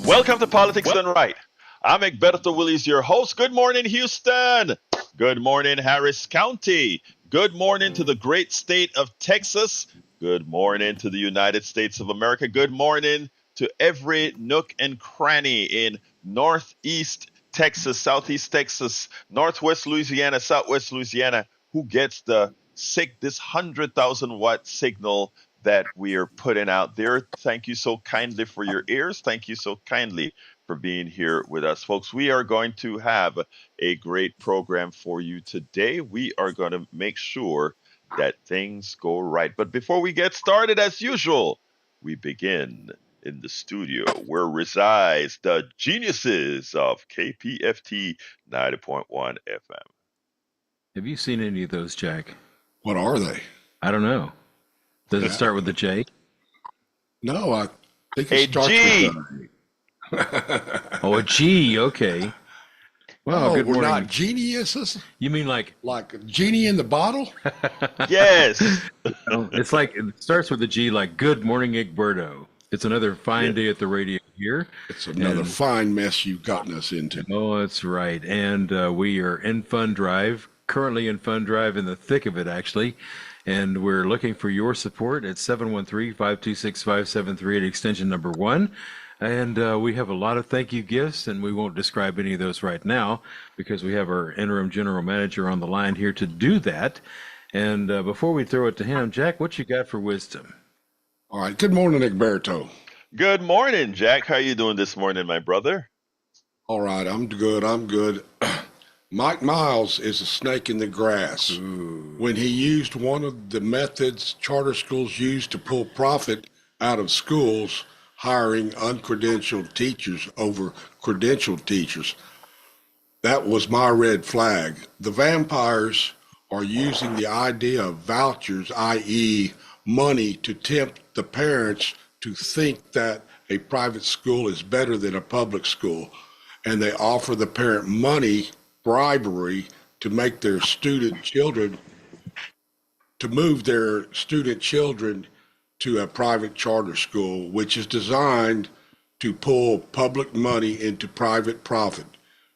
Welcome to Politics Done Right. I'm Egberto Willies, your host. Good morning, Houston. Good morning, Harris County. Good morning to the great state of Texas. Good morning to the United States of America. Good morning to every nook and cranny in Northeast Texas, Southeast Texas, Northwest Louisiana, Southwest Louisiana, who gets this 100,000 watt signal that we are putting out there. Thank you so kindly for your ears. Thank you so kindly for being here with us, folks. We are going to have a great program for you today. We are going to make sure that things go right. But before we get started, as usual, we begin in the studio where resides the geniuses of KPFT 90.1 FM. Have you seen any of those, Jack? What are they? I don't know. Does it start with a J? No, I think A it starts G. with Oh, a G. Okay. Well, Oh, good we're morning. not geniuses? You mean like? Like a genie in the bottle? Yes. Oh, it's like it starts with a G, like Good Morning, Egberto. It's another fine day at the radio here. It's another fine mess you've gotten us into. Oh, that's right. And we are in Fund Drive, currently in Fund Drive, in the thick of it, actually. And we're looking for your support at 713-526-5738, extension number 1. And we have a lot of thank you gifts, and we won't describe any of those right now because we have our interim general manager on the line here to do that. And before we throw it to him, Jack, what you got for wisdom? All right. Good morning, Egberto. Good morning, Jack. How you doing this morning, my brother? All right. I'm good. I'm good. Mike Miles is a snake in the grass. Ooh. When he used one of the methods charter schools use to pull profit out of schools, hiring uncredentialed teachers over credentialed teachers, that was my red flag. The vampires are using the idea of vouchers, i.e., money, to tempt the parents to think that a private school is better than a public school. And they offer the parent money, bribery, to make their student children, to move their student children to a private charter school, which is designed to pull public money into private profit.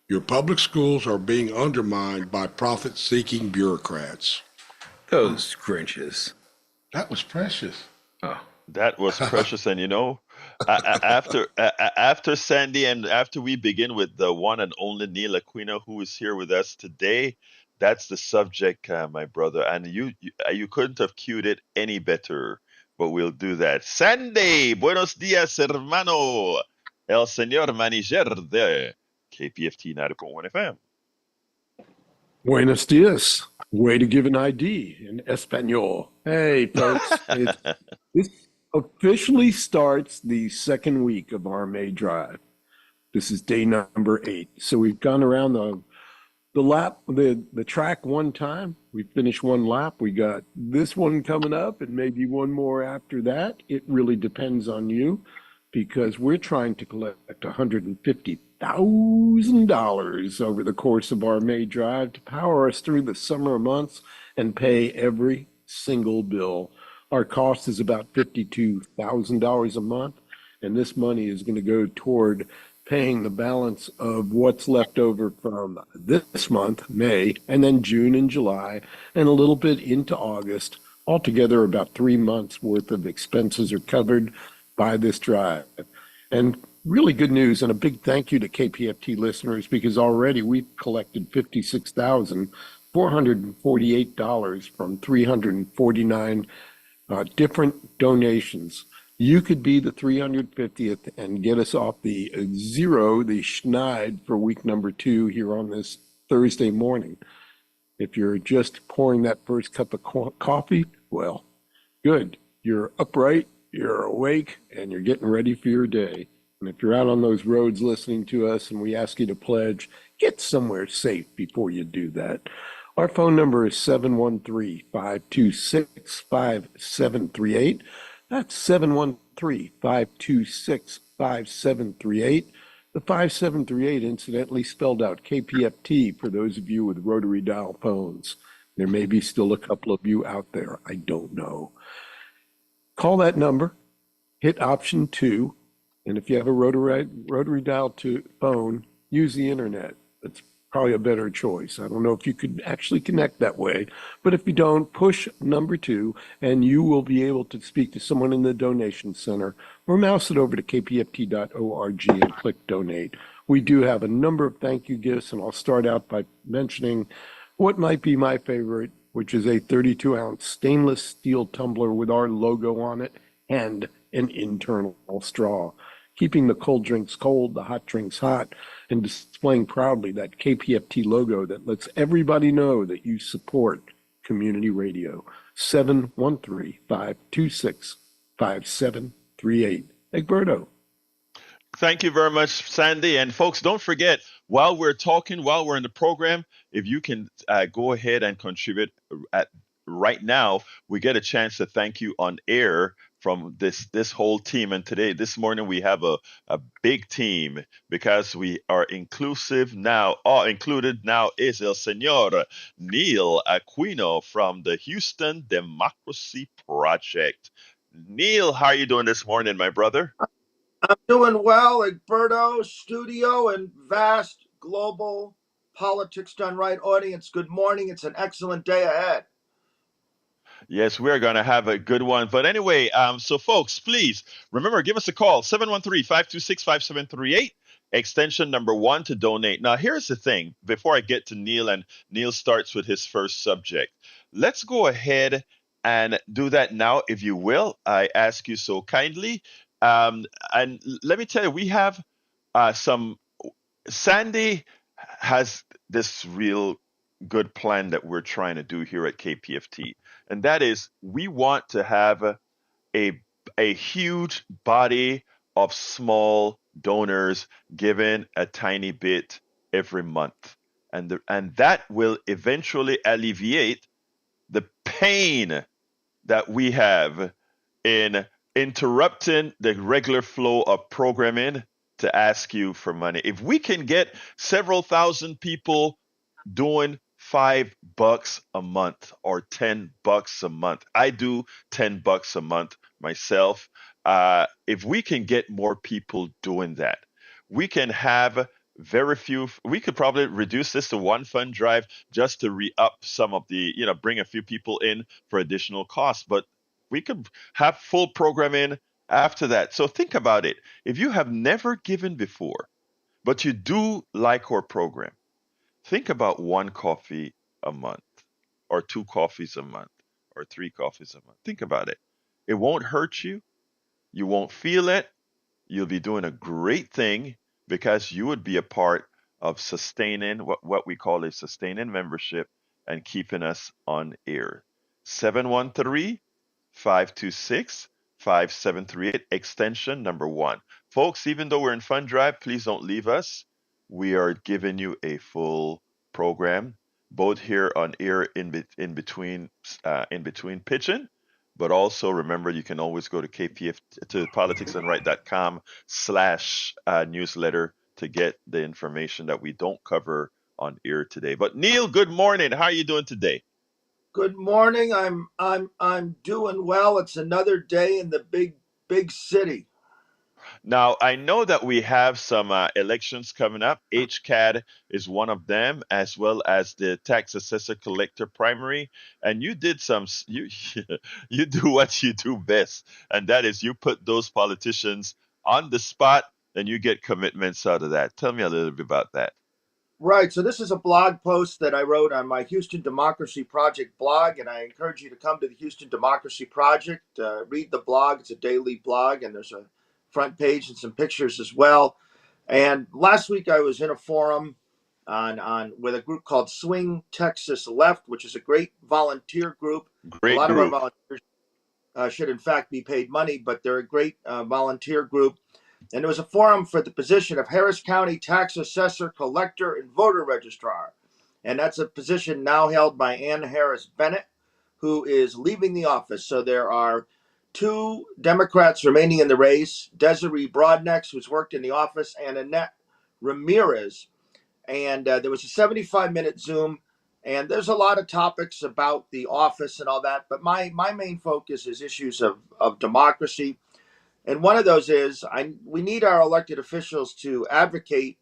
Your public schools are being undermined by profit-seeking bureaucrats. Those Grinches. That was precious. Oh, That was precious. And after Sandy and after we begin with the one and only Neil Aquino, who is here with us today, that's the subject, my brother. And you couldn't have cued it any better, but we'll do that. Sandy, buenos dias, hermano. El señor manager de KPFT 90.1 FM. Buenos dias. Way to give an ID in Espanol. Hey, folks. This officially starts the second week of our May drive. This is day number 8. So we've gone around the track one time. We finished one lap. We got this one coming up and maybe one more after that. It really depends on you because we're trying to collect $150,000 over the course of our May drive to power us through the summer months and pay every single bill. Our cost is about $52,000 a month, and this money is going to go toward paying the balance of what's left over from this month, May, and then June and July, and a little bit into August. Altogether, about 3 months worth of expenses are covered by this drive. And really good news, and a big thank you to KPFT listeners, because already we've collected $56,448 from 349 different donations. You could be the 350th and get us off the zero, the schneid, for week number 2 here on this Thursday morning. If you're just pouring that first cup of coffee, well, good. You're upright, you're awake, and you're getting ready for your day. And if you're out on those roads listening to us and we ask you to pledge, get somewhere safe before you do that. Our phone number is 713-526-5738. That's 713-526-5738. The 5738 incidentally spelled out KPFT for those of you with rotary dial phones. There may be still a couple of you out there. I don't know. Call that number, hit option 2, And if you have a rotary dial to phone, use the internet. That's probably a better choice. I don't know if you could actually connect that way, but if you don't, push number 2 and you will be able to speak to someone in the donation center, or mouse it over to kpft.org and click donate. We do have a number of thank you gifts, and I'll start out by mentioning what might be my favorite, which is a 32-ounce stainless steel tumbler with our logo on it and an internal straw, keeping the cold drinks cold, the hot drinks hot, and displaying proudly that KPFT logo that lets everybody know that you support community radio. 713-526-5738. Egberto. Thank you very much, Sandy. And folks, don't forget, while we're talking, while we're in the program, if you can go ahead and contribute right now, we get a chance to thank you on air from this whole team. And this morning, we have a big team because we are inclusive now. Included now is El Señor Neil Aquino from the Houston Democracy Project. Neil, how are you doing this morning, my brother? I'm doing well, Egberto, studio, and vast global politics done right audience. Good morning. It's an excellent day ahead. Yes, we're going to have a good one. But anyway, so folks, please remember, give us a call, 713-526-5738, extension number 1 to donate. Now, here's the thing. Before I get to Neil, and Neil starts with his first subject, let's go ahead and do that now, if you will. I ask you so kindly. And let me tell you, we have Sandy has this real good plan that we're trying to do here at KPFT. And that is, we want to have a huge body of small donors giving a tiny bit every month. And that will eventually alleviate the pain that we have in interrupting the regular flow of programming to ask you for money. If we can get several thousand people doing $5 a month or $10 a month, I do $10 a month myself. If we can get more people doing that, we can have very few. We could probably reduce this to one fund drive just to re-up some of the, bring a few people in for additional costs. But we could have full programming after that. So think about it. If you have never given before, but you do like our program, think about 1 coffee a month, or 2 coffees a month, or 3 coffees a month. Think about it. It won't hurt you. You won't feel it. You'll be doing a great thing because you would be a part of sustaining what we call a sustaining membership and keeping us on air. 713-526-5738, extension number 1. Folks, even though we're in fund drive, please don't leave us. We are giving you a full program, both here on air in between pitching, but also remember you can always go to politicsandright.com/newsletter to get the information that we don't cover on air today. But Neil, good morning. How are you doing today? Good morning. I'm doing well. It's another day in the big city. Now, I know that we have some elections coming up. HCAD is one of them, as well as the tax assessor collector primary. And you did you you do what you do best, and that is you put those politicians on the spot, and you get commitments out of that. Tell me a little bit about that. Right. So this is a blog post that I wrote on my Houston Democracy Project blog, and I encourage you to come to the Houston Democracy Project, read the blog. It's a daily blog, and there's a front page and some pictures as well. And last week I was in a forum on with a group called Swing Texas Left, which is a great volunteer group. Great A lot group. of our volunteers should in fact be paid money, but they're a great volunteer group. And it was a forum for the position of Harris County Tax Assessor, Collector, and Voter Registrar. And that's a position now held by Ann Harris Bennett, who is leaving the office. So there are 2 Democrats remaining in the race, Desiree Broadnex, who's worked in the office, and Annette Ramirez. And there was a 75-minute Zoom, and there's a lot of topics about the office and all that. But my main focus is issues of democracy. And one of those is we need our elected officials to advocate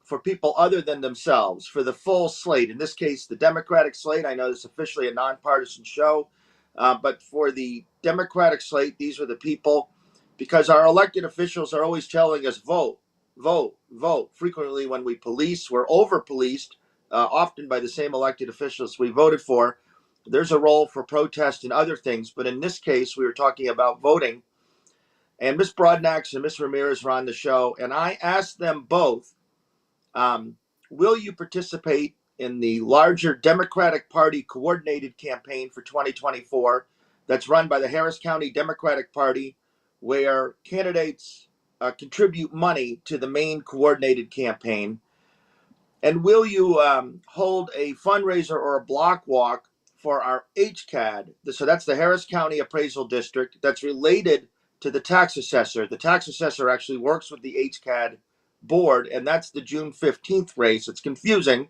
for people other than themselves, for the full slate. In this case, the Democratic slate. I know this is officially a nonpartisan show, but for the Democratic slate, these are the people, because our elected officials are always telling us vote, vote, vote. Frequently, when we police, we're over policed, often by the same elected officials we voted for. There's a role for protest and other things, but in this case, we were talking about voting. And Ms. Broadnax and Ms. Ramirez were on the show, and I asked them both, um, will you participate in the larger Democratic Party coordinated campaign for 2024 that's run by the Harris County Democratic Party, where candidates contribute money to the main coordinated campaign? And will you hold a fundraiser or a block walk for our HCAD? So that's the Harris County Appraisal District that's related to the tax assessor. The tax assessor actually works with the HCAD board, and that's the June 15th race. It's confusing.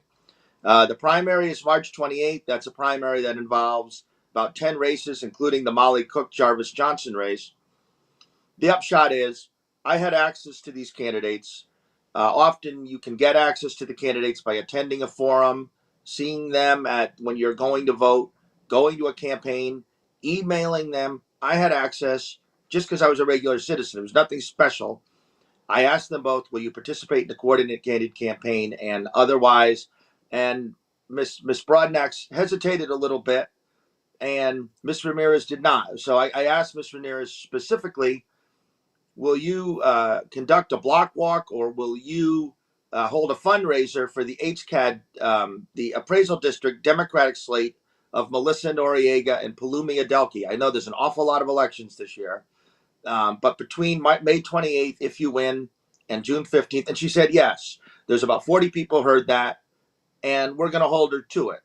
The primary is March 28th. That's a primary that involves about 10 races, including the Molly Cook Jarvis Johnson race. The upshot is I had access to these candidates. Often you can get access to the candidates by attending a forum, seeing them at when you're going to vote, going to a campaign, emailing them. I had access just because I was a regular citizen. It was nothing special. I asked them both, will you participate in the coordinated campaign and otherwise? And Miss Broadnax hesitated a little bit, and Miss Ramirez did not. So I asked Miss Ramirez specifically, will you conduct a block walk, or will you hold a fundraiser for the HCAD, the Appraisal District Democratic slate of Melissa Noriega and Palumi Adelke? I know there's an awful lot of elections this year, but between May 28th, if you win, and June 15th, and she said yes. There's about 40 people heard that, and we're going to hold her to it.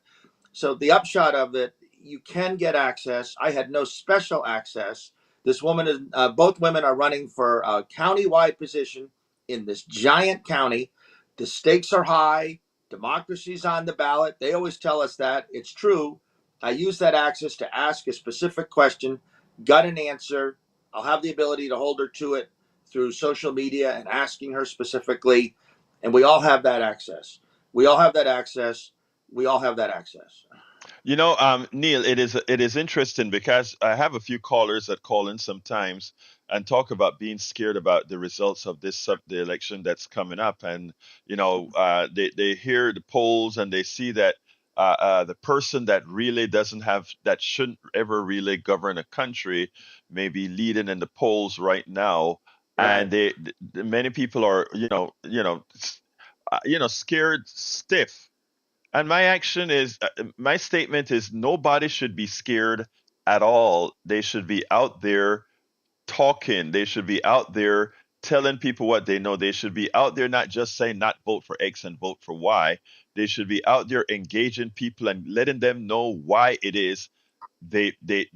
So the upshot of it, you can get access. I had no special access. This woman is, both women are running for a county-wide position in this giant county. The stakes are high. Democracy's on the ballot. They always tell us that. It's true. I use that access to ask a specific question, got an answer. I'll have the ability to hold her to it through social media and asking her specifically. And we all have that access. We all have that access. We all have that access. Neil, it is interesting because I have a few callers that call in sometimes and talk about being scared about the results of the election that's coming up, and they hear the polls and they see that the person that really doesn't have that shouldn't ever really govern a country may be leading in the polls right now, and Right. many people are scared stiff. And my statement is nobody should be scared at all. They should be out there talking. They should be out there telling people what they know. They should be out there not just saying not vote for X and vote for Y. They should be out there engaging people and letting them know why it is they they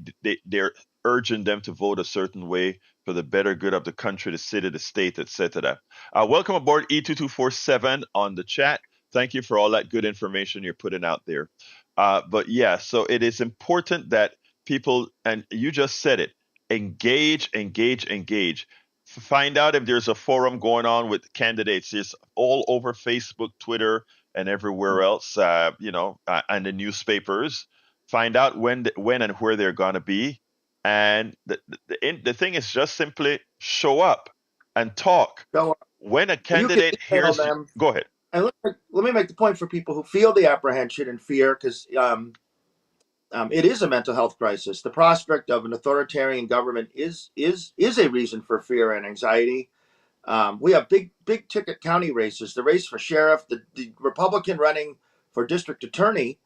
they're urging them to vote a certain way for the better good of the country, the city, the state, etc. Welcome aboard E2247 on the chat. Thank you for all that good information you're putting out there. But yeah, so it is important that people, and you just said it, engage, engage, engage. Find out if there's a forum going on with candidates. It's all over Facebook, Twitter, and everywhere else. And the newspapers. Find out when and where they're going to be, and the thing is just simply show up and talk. So When a you can candidate email hears you, them. go ahead. And let me make the point for people who feel the apprehension and fear, because it is a mental health crisis. The prospect of an authoritarian government is a reason for fear and anxiety. We have big ticket county races. The race for sheriff, the Republican running for district attorney,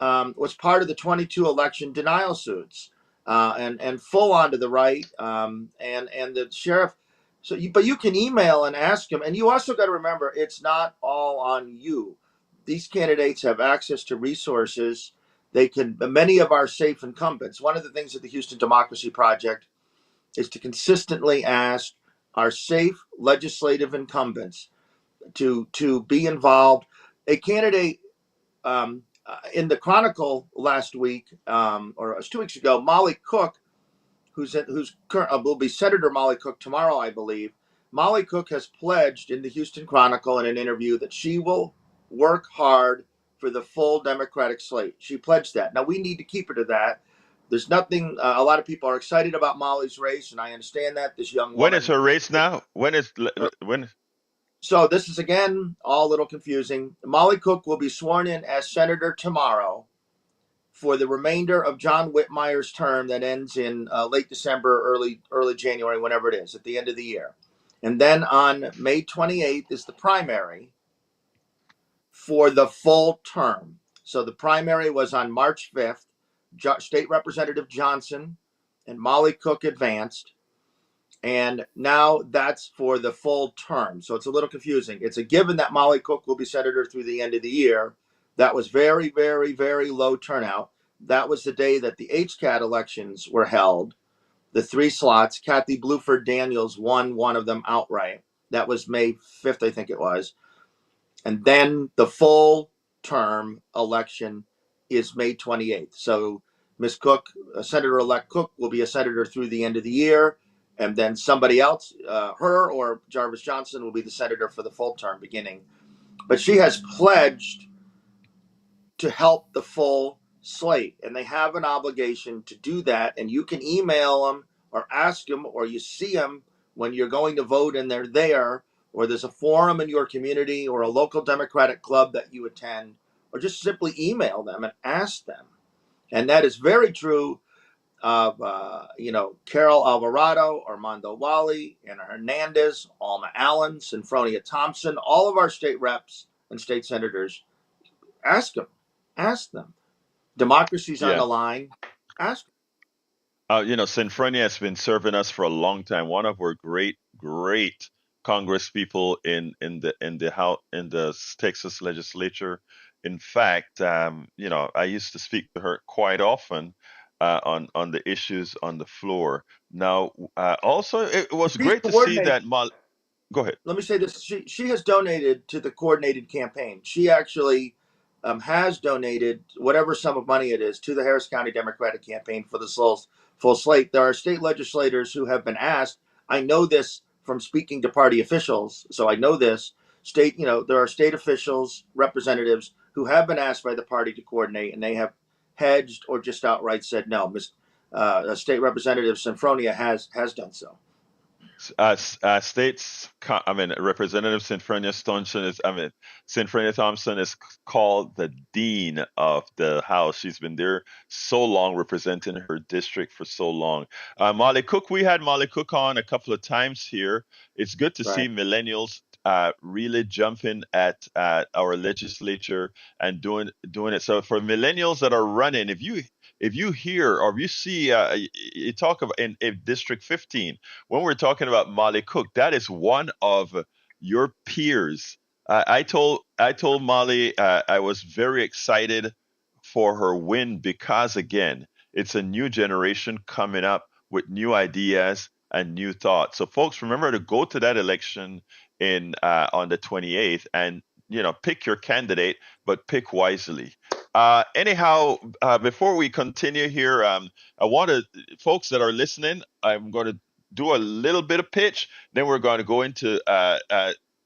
was part of the 22 election denial suits, and full on to the right, and the sheriff. But you can email and ask them, and you also got to remember it's not all on you. These candidates have access to resources. They can. Many of our safe incumbents. One of the things at the Houston Democracy Project is to consistently ask our safe legislative incumbents to be involved. A candidate, in the Chronicle last week, or it was 2 weeks ago, Molly Cook who's current, will be Senator Molly Cook tomorrow, I believe. Molly Cook has pledged in the Houston Chronicle in an interview that she will work hard for the full Democratic slate. She pledged that. Now we need to keep her to that. There's nothing. A lot of people are excited about Molly's race, and I understand that this young When is woman. her race now? uh, When? So this is again all a little confusing. Molly Cook will be sworn in as senator tomorrow for the remainder of John Whitmire's term that ends in late December, early January, whenever it is, at the end of the year. And then on May 28th is the primary for the full term. So the primary was on March 5th. State Representative Johnson and Molly Cook advanced. And now that's for the full term. So it's a little confusing. It's a given that Molly Cook will be senator through the end of the year. That was very, very, very low turnout. That was the day that the HCAT elections were held. The three slots, Kathy Bluford Daniels won one of them outright. That was May 5th, I think it was. And then the full term election is May 28th. So Ms. Cook, Senator-elect Cook, will be a senator through the end of the year. And then somebody else, her or Jarvis Johnson, will be the senator for the full term beginning. But she has pledged to help the full slate, and they have an obligation to do that. And you can email them or ask them, or you see them when you're going to vote and they're there, or there's a forum in your community or a local Democratic club that you attend, or just simply email them and ask them. And that is very true of Carol Alvarado, Armando Wally, Anna Hernandez, Alma Allen, Sinfronia Thompson, all of our state reps and state senators. Ask them. Ask them. Democracy's on Yeah. the line. Ask them. Sinfronia has been serving us for a long time. One of our great Congress people in the Texas legislature. In fact, I used to speak to her quite often on the issues on the floor. Now, also, it was She's great to see coordinating. that. Go ahead. Let me say this: she has donated to the coordinated campaign. She actually has donated whatever sum of money it is to the Harris County Democratic campaign for the full slate. There are state legislators who have been asked. I know this from speaking to party officials, so I know this. There are state officials, representatives who have been asked by the party to coordinate, and they have hedged or just outright said no. State Representative Sinfronia has done so. Representative Sinfronia Thompson is called the dean of the House. She's been there so long, representing her district for so long. Molly Cook, we had Molly Cook on a couple of times here. It's good to see Right. millennials really jumping at our legislature and doing it. So for millennials that are running, if you hear or if you see you talk about in District 15 when we're talking about Molly Cook, that is one of your peers. I told Molly I was very excited for her win because again, it's a new generation coming up with new ideas and new thoughts. So folks, remember to go to that election in on the 28th and pick your candidate, but pick wisely. Anyhow, before we continue here, I want to, folks that are listening, I'm going to do a little bit of pitch. Then we're going to go into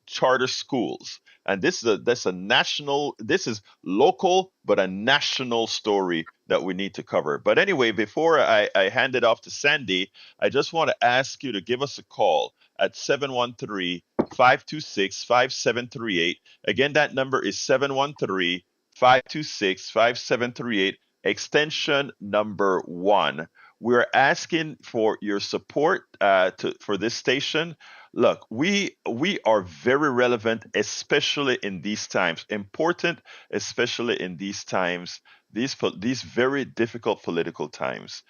charter schools, and this is local, but a national story that we need to cover. But anyway, before I hand it off to Sandy, I just want to ask you to give us a call at 713-526-5738. Again, that number is 713-526-5738, extension number 1. We're asking for your support for this station. Look, we are very relevant, especially in these times. Important, especially in these times, these very difficult political times.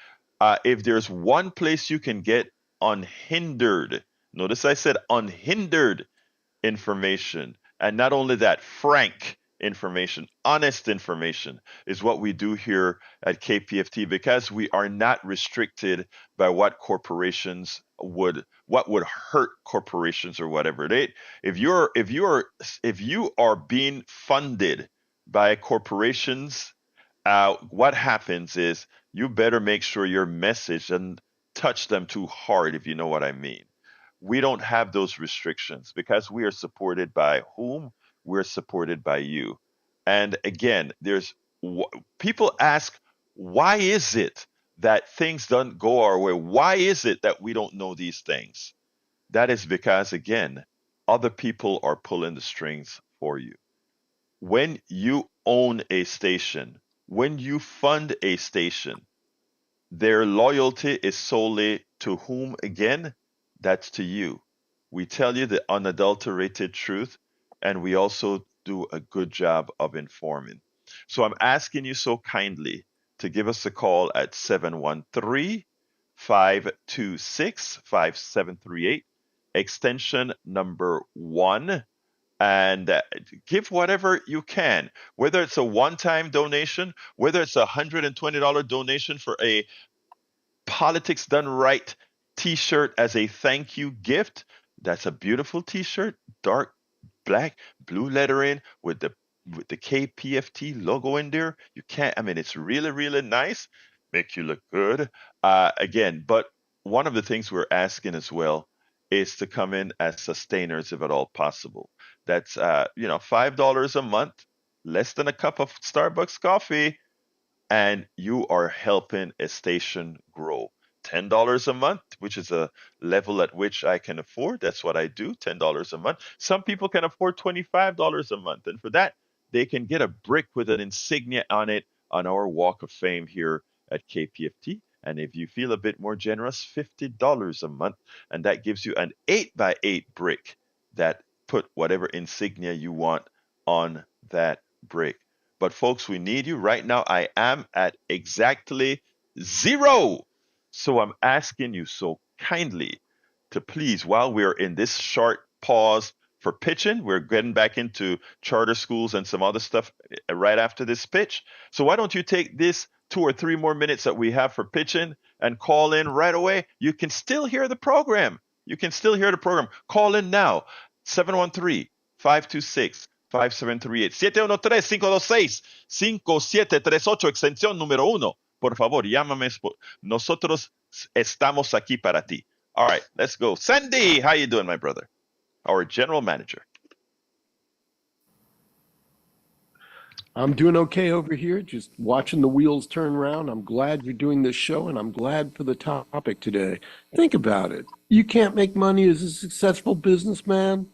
If there's one place you can get unhindered, notice I said unhindered information. And not only that, frank information, honest information is what we do here at KPFT because we are not restricted by what would hurt corporations or whatever. If you are being funded by corporations, what happens is you better make sure your message touch them too hard, if you know what I mean. We don't have those restrictions because we are supported by whom? We're supported by you. And again, people ask, why is it that things don't go our way? Why is it that we don't know these things? That is because, again, other people are pulling the strings for you. When you own a station, when you fund a station, their loyalty is solely to whom again? That's to you. We tell you the unadulterated truth, and we also do a good job of informing. So I'm asking you so kindly to give us a call at 713-526-5738, extension number 1, and give whatever you can, whether it's a one-time donation, whether it's a $120 donation for a Politics Done Right t-shirt as a thank you gift. That's a beautiful t-shirt, dark black, blue lettering with the KPFT logo in there. You can't, I mean, it's really, really nice. Make you look good. Again, but one of the things we're asking as well is to come in as sustainers if at all possible. That's $5 a month, less than a cup of Starbucks coffee, and you are helping a station grow. $10 a month, which is a level at which I can afford. That's what I do, $10 a month. Some people can afford $25 a month. And for that, they can get a brick with an insignia on it on our Walk of Fame here at KPFT. And if you feel a bit more generous, $50 a month. And that gives you an 8x8 brick that put whatever insignia you want on that brick. But folks, we need you right now. I am at exactly 0. So I'm asking you so kindly to please, while we're in this short pause for pitching, we're getting back into charter schools and some other stuff right after this pitch. So why don't you take this 2 or 3 more minutes that we have for pitching and call in right away? You can still hear the program. You can still hear the program. Call in now, 713-526 5738. 713-526-5738, extensión número 1. Por favor, llámame. Nosotros estamos aquí para ti. All right, let's go. Sandy, how you doing, my brother? Our general manager. I'm doing okay over here, just watching the wheels turn around. I'm glad you're doing this show, and I'm glad for the topic today. Think about it. You can't make money as a successful businessman?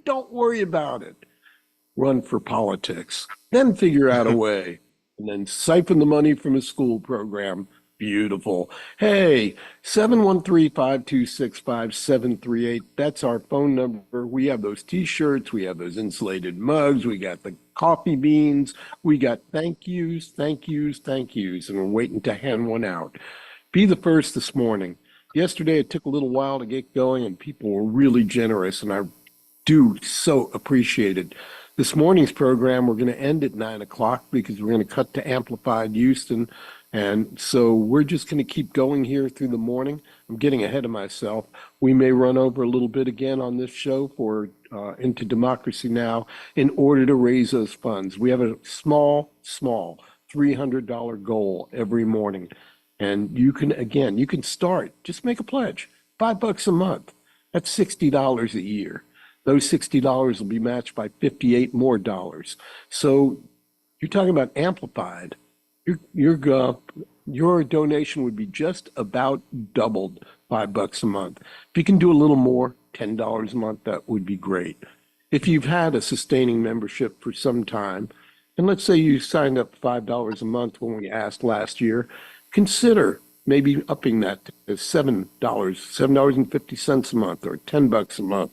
Don't worry about it. Run for politics, then figure out a way, and then siphon the money from a school program. Beautiful. Hey, 713-526-5738. That's our phone number. We have those t-shirts. We have those insulated mugs. We got the coffee beans. We got thank yous, thank yous, thank yous, and we're waiting to hand one out. Be the first this morning. Yesterday, it took a little while to get going, and people were really generous, and I do so appreciate it. This morning's program, we're going to end at 9 o'clock because we're going to cut to Amplified Houston. And so we're just going to keep going here through the morning. I'm getting ahead of myself. We may run over a little bit again on this show for Into Democracy Now! In order to raise those funds. We have a small $300 goal every morning. And you can start. Just make a pledge. $5 a month. That's $60 a year. Those $60 will be matched by $58 more. So you're talking about amplified. Your donation would be just about doubled, $5 a month. If you can do a little more, $10 a month, that would be great. If you've had a sustaining membership for some time, and let's say you signed up $5 a month when we asked last year, consider maybe upping that to $7.50 a month, or $10 a month.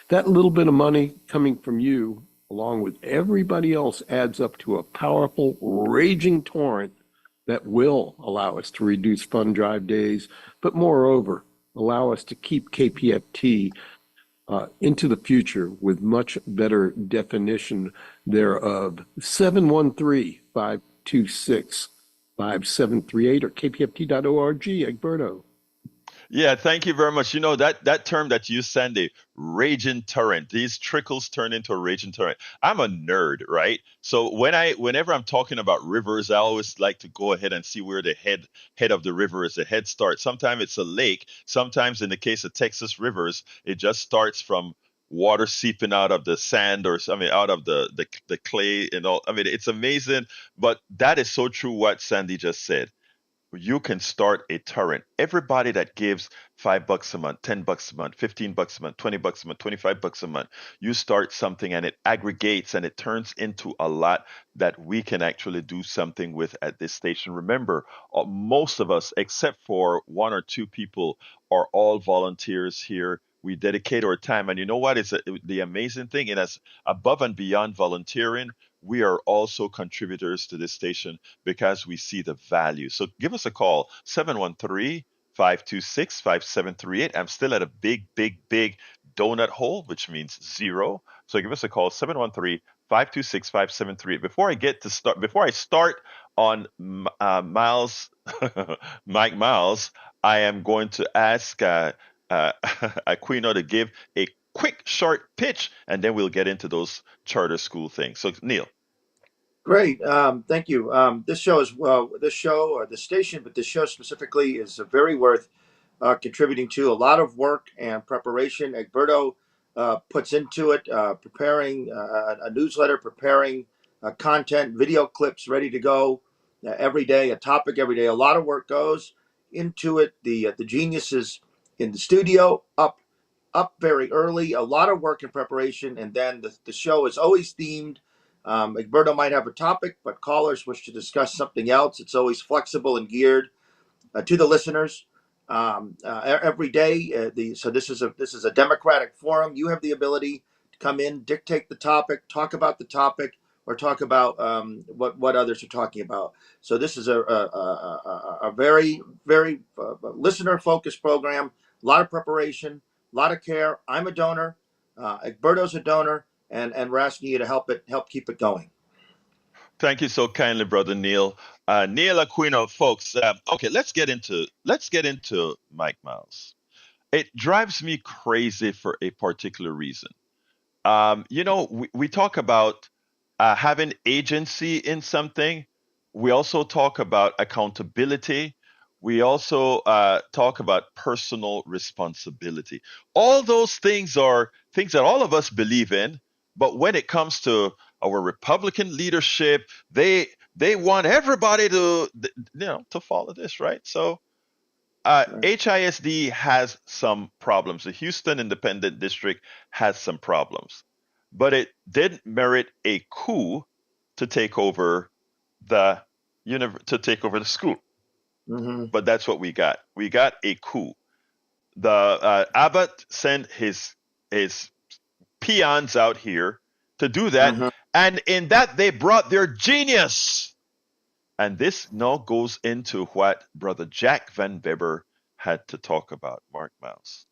That little bit of money coming from you, along with everybody else, adds up to a powerful, raging torrent that will allow us to reduce fund drive days, but moreover, allow us to keep KPFT into the future with much better definition thereof. 713-526-5738 or kpft.org, Egberto. Yeah, thank you very much. You know that term that you Sandy, raging torrent. These trickles turn into a raging torrent. I'm a nerd, right? So whenever I'm talking about rivers, I always like to go ahead and see where the head of the river is, the head start. Sometimes it's a lake. Sometimes in the case of Texas rivers, it just starts from water seeping out of the sand or I mean out of the clay and all. I mean, it's amazing, but that is so true what Sandy just said. You can start a torrent. Everybody that gives $5 a month, $10 a month, $15 a month, $20 a month, $25 a month, you start something and it aggregates and it turns into a lot that we can actually do something with at this station. Remember, most of us, except for one or two people, are all volunteers here. We dedicate our time. And you know what is the amazing thing? It has above and beyond volunteering, we are also contributors to this station because we see the value. So give us a call, 713-526-5738. I'm still at a big, big, big donut hole, which means zero. So give us a call, 713-526-5738. Before I start on Miles, Mike Miles, I am going to ask Aquino to give a quick, short pitch, and then we'll get into those charter school things. So, Neil. Great. Thank you. This show is this show or the station, but this show specifically is very worth contributing to. A lot of work and preparation. Egberto puts into it, preparing a newsletter, preparing content, video clips ready to go every day, a topic every day. A lot of work goes into it. The geniuses in the studio up very early. A lot of work and preparation, and then the show is always themed. Egberto might have a topic, but callers wish to discuss something else. It's always flexible and geared to the listeners every day. So this is a democratic forum. You have the ability to come in, dictate the topic, talk about the topic, or talk about what others are talking about. So this is a very listener focused program. A lot of preparation, a lot of care. I'm a donor. Egberto's a donor, and we're asking you to help keep it going. Thank you so kindly, brother Neil. Neil Aquino, folks. Okay, let's get into Mike Miles. It drives me crazy for a particular reason. We talk about having agency in something. We also talk about accountability. We also talk about personal responsibility. All those things are things that all of us believe in, but when it comes to our Republican leadership, they want everybody to follow this, right? So Right. HISD has some problems. The Houston Independent District has some problems, but it did merit a coup to take over the to take over the school. Mm-hmm. But that's what we got. We got a coup. The Abbott sent his peons out here to do that, Mm-hmm. and in that they brought their genius. And this now goes into what Brother Jack Van Weber had to talk about. Mike Miles.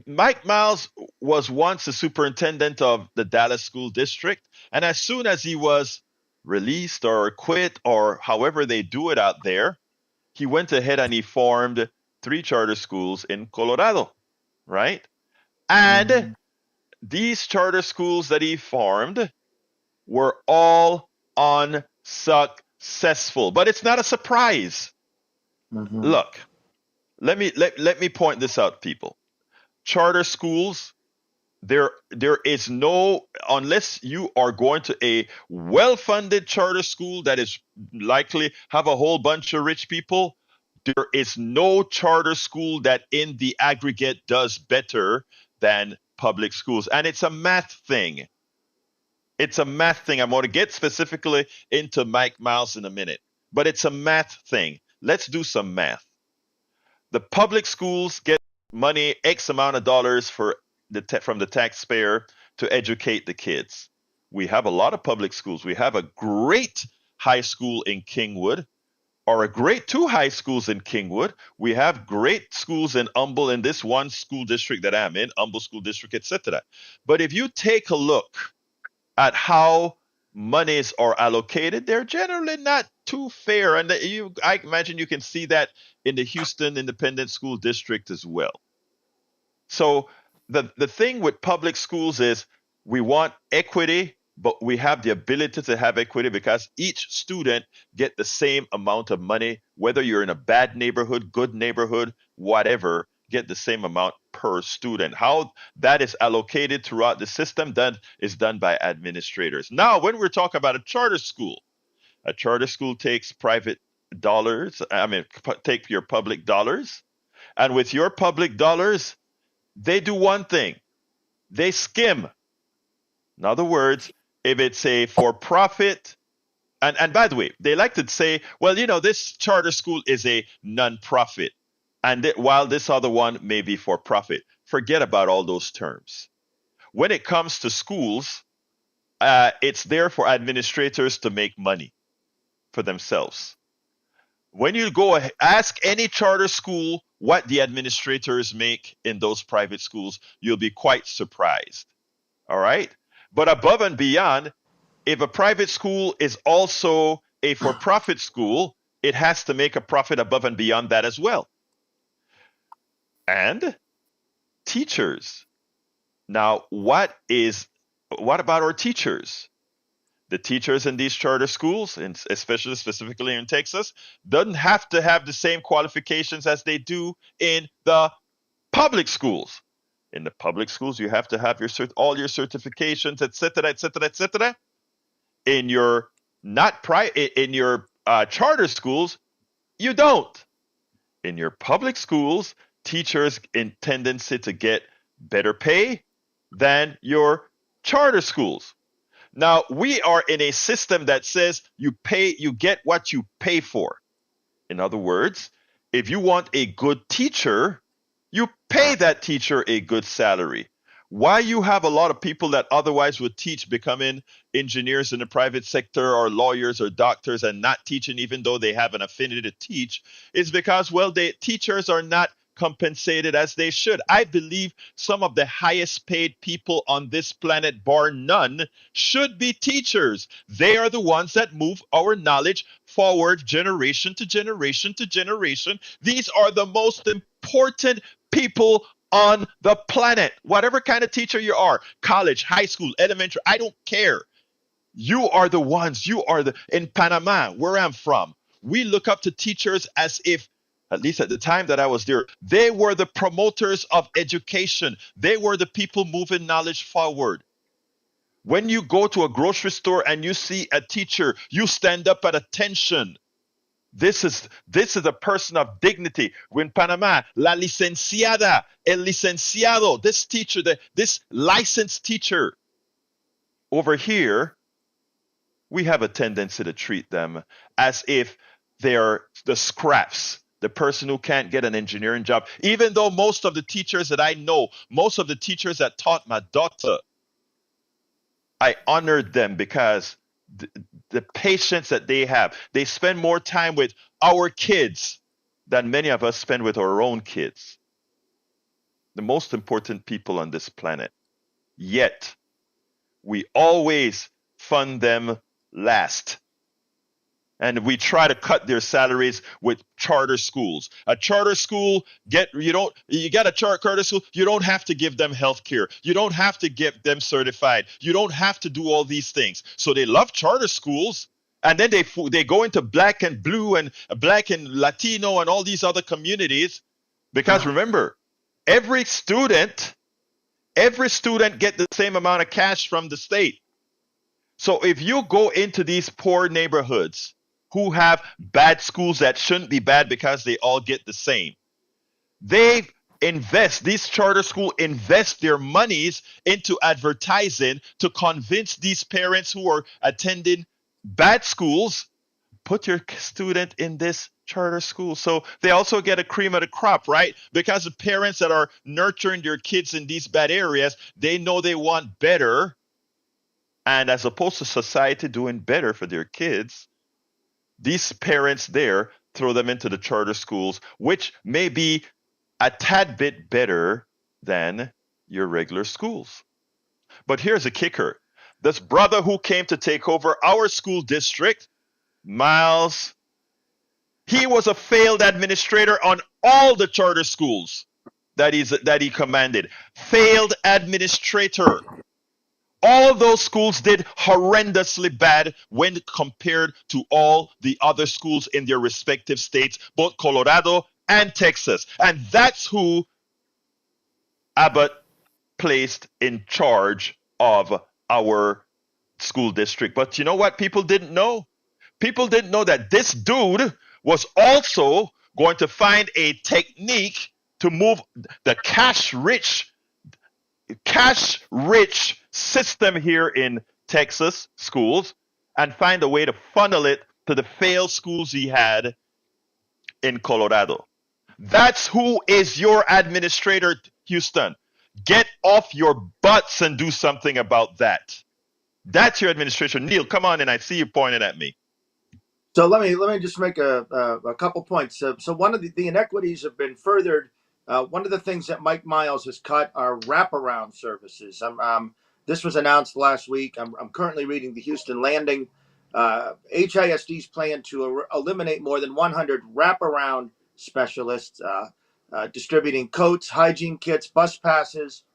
Mike Miles was once the superintendent of the Dallas School District, and as soon as he was released or quit or however they do it out there, he went ahead and he formed three charter schools in Colorado, right? Mm-hmm. And these charter schools that he formed were all unsuccessful. But it's not a surprise. Mm-hmm. Look, let me point this out, people. Charter schools, there is no, unless you are going to a well-funded charter school that is likely have a whole bunch of rich people, there is no charter school that in the aggregate does better than public schools. And it's a math thing. It's a math thing. I'm going to get specifically into Mike Miles in a minute, but it's a math thing. Let's do some math. The public schools get money, X amount of dollars from the taxpayer to educate the kids. We have a lot of public schools. We have a great high school in Kingwood, or a great two high schools in Kingwood. We have great schools in Humble in this one school district that I'm in, Humble School District, etc. But if you take a look at how monies are allocated, they're generally not too fair. And I imagine you can see that in the Houston Independent School District as well. So the thing with public schools is we want equity, but we have the ability to have equity because each student get the same amount of money, whether you're in a bad neighborhood, good neighborhood, whatever, get the same amount per student. How that is allocated throughout the system, that is done by administrators. Now, when we're talking about a charter school takes private dollars, take your public dollars, and with your public dollars, they do one thing: they skim. In other words, if it's a for profit, and by the way, they like to say, well, this charter school is a non-profit, and while this other one may be for profit. Forget about all those terms. When it comes to schools, it's there for administrators to make money for themselves. When you go ask any charter school what the administrators make in those private schools, you'll be quite surprised. All right? But above and beyond, if a private school is also a for profit school, it has to make a profit above and beyond that as well. And teachers. Now, what about our teachers? The teachers in these charter schools, and especially specifically in Texas, doesn't have to have the same qualifications as they do in the public schools. In the public schools, you have to have all your certifications, etc., etc., etc. In your charter schools, you don't. In your public schools, teachers in tendency to get better pay than your charter schools. Now, we are in a system that says you get what you pay for. In other words, if you want a good teacher, you pay that teacher a good salary. Why you have a lot of people that otherwise would teach becoming engineers in the private sector or lawyers or doctors and not teaching even though they have an affinity to teach is because, well, teachers are not compensated as they should. I believe some of the highest paid people on this planet, bar none, should be teachers. They are the ones that move our knowledge forward generation to generation to generation. These are the most important people on the planet. Whatever kind of teacher you are, college, high school, elementary, I don't care. You are the ones, in Panama, where I'm from, we look up to teachers as if, at least at the time that I was there, they were the promoters of education. They were the people moving knowledge forward. When you go to a grocery store and you see a teacher, you stand up at attention. This is a person of dignity. In Panama, la licenciada, el licenciado, this teacher, this licensed teacher. Over here, we have a tendency to treat them as if they're the scraps, the person who can't get an engineering job. Even though most of the teachers that I know, most of the teachers that taught my daughter, I honored them because the patience that they have. They spend more time with our kids than many of us spend with our own kids. The most important people on this planet. Yet, we always fund them last. And we try to cut their salaries with charter schools. A charter school, you got a charter school, you don't have to give them health care. You don't have to get them certified. You don't have to do all these things. So they love charter schools. And then they go into black and blue and black and Latino and all these other communities. Because remember, every student get the same amount of cash from the state. So if you go into these poor neighborhoods who have bad schools that shouldn't be bad because they all get the same, these charter schools invest their monies into advertising to convince these parents who are attending bad schools, put your student in this charter school. So they also get a cream of the crop, right? Because the parents that are nurturing their kids in these bad areas, they know they want better. And as opposed to society doing better for their kids, these parents there throw them into the charter schools, which may be a tad bit better than your regular schools. But here's a kicker. This brother who came to take over our school district Miles, he was a failed administrator on all the charter schools that he commanded. Failed administrator. All those schools did horrendously bad when compared to all the other schools in their respective states, both Colorado and Texas. And that's who Abbott placed in charge of our school district. But you know what people didn't know? People didn't know that this dude was also going to find a technique to move the cash rich system here in Texas schools and find a way to funnel it to the failed schools he had in Colorado. That's who is your administrator, Houston. Get off your butts and do something about that. That's your administration. Neil, come on in. I see you pointing at me. So let me just make a couple points. So one of the inequities have been furthered. One of the things that Mike Miles has cut are wraparound services. This was announced last week. I'm currently reading the Houston Landing. HISD's plan to eliminate more than 100 wraparound specialists, distributing coats, hygiene kits, bus passes,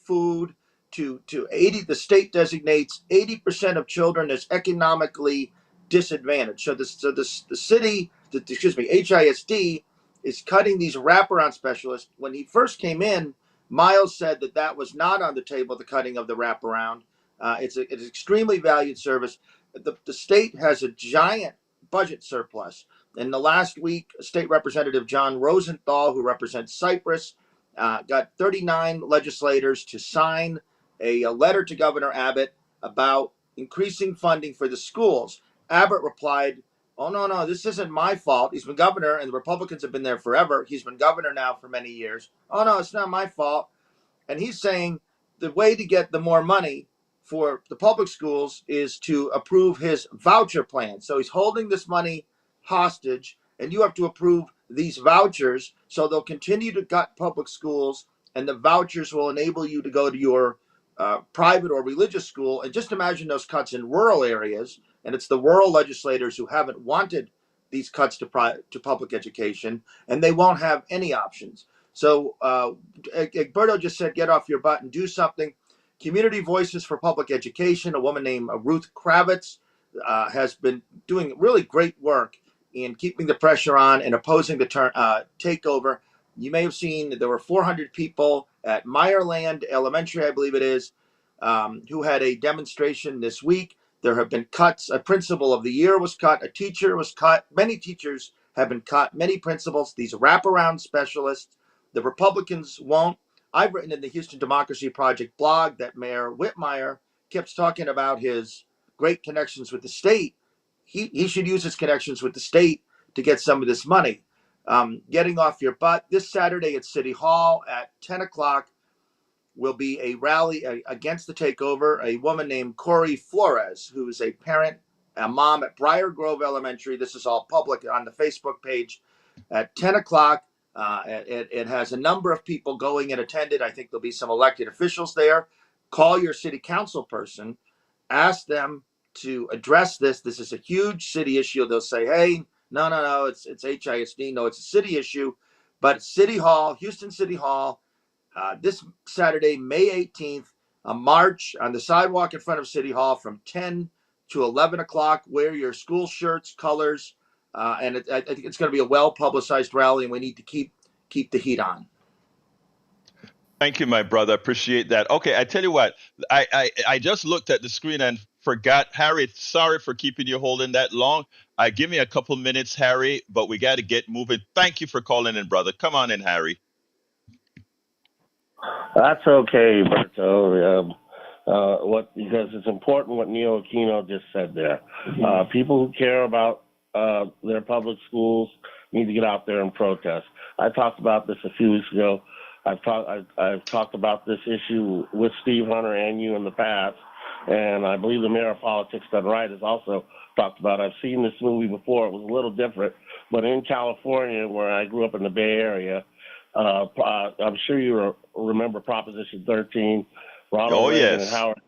food to 80. The state designates 80% of children as economically disadvantaged. The city, excuse me, HISD is cutting these wraparound specialists. When he first came in, Miles said that was not on the table, the cutting of the wraparound. It's an extremely valued service. The state has a giant budget surplus. In the last week, State Representative John Rosenthal, who represents Cypress, got 39 legislators to sign a letter to Governor Abbott about increasing funding for the schools. Abbott replied, "Oh, no, this isn't my fault. He's been governor, and the Republicans have been there forever. He's been governor now for many years. Oh, no, it's not my fault." And he's saying the way to get the more money for the public schools is to approve his voucher plan. So he's holding this money hostage, and you have to approve these vouchers. So they'll continue to gut public schools, and the vouchers will enable you to go to your private or religious school. And just imagine those cuts in rural areas. And it's the rural legislators who haven't wanted these cuts to public education, and they won't have any options. So Egberto just said, get off your butt and do something. Community Voices for Public Education, a woman named Ruth Kravitz, has been doing really great work in keeping the pressure on and opposing the takeover. You may have seen there were 400 people at Meyerland Elementary, I believe it is, who had a demonstration this week. There have been cuts. A principal of the year was cut. A teacher was cut. Many teachers have been cut. Many principals. These wraparound specialists. The Republicans won't. I've written in the Houston Democracy Project blog that Mayor Whitmire keeps talking about his great connections with the state. He should use his connections with the state to get some of this money. Getting off your butt. This Saturday at City Hall at 10 o'clock will be a rally against the takeover. A woman named Corey Flores, who is a parent, a mom at Briar Grove Elementary. This is all public on the Facebook page at 10 o'clock. It has a number of people going and attended. I think there'll be some elected officials there. Call your city council person, ask them to address this. This is a huge city issue. They'll say, hey, no, it's HISD. No, it's a city issue. But City Hall, Houston City Hall, this Saturday, May 18th, a march on the sidewalk in front of City Hall from 10 to 11 o'clock. Wear your school shirts, colors, and I think it's going to be a well-publicized rally, and we need to keep the heat on. Thank you, my brother. Appreciate that. Okay, I tell you what, I just looked at the screen and forgot. Harry, sorry for keeping you holding that long. Give me a couple minutes, Harry, but we got to get moving. Thank you for calling in, brother. Come on in, Harry. That's okay, Berto. Because it's important what Neil Aquino just said there. People who care about their public schools need to get out there and protest. I talked about this a few weeks ago. I've talked about this issue with Steve Hunter and you in the past, and I believe the mayor of Politics Done Right has also talked about it. I've seen this movie before. It was a little different, but in California, where I grew up in the Bay Area, I'm sure you remember Proposition 13. Ronald Reagan and Howard.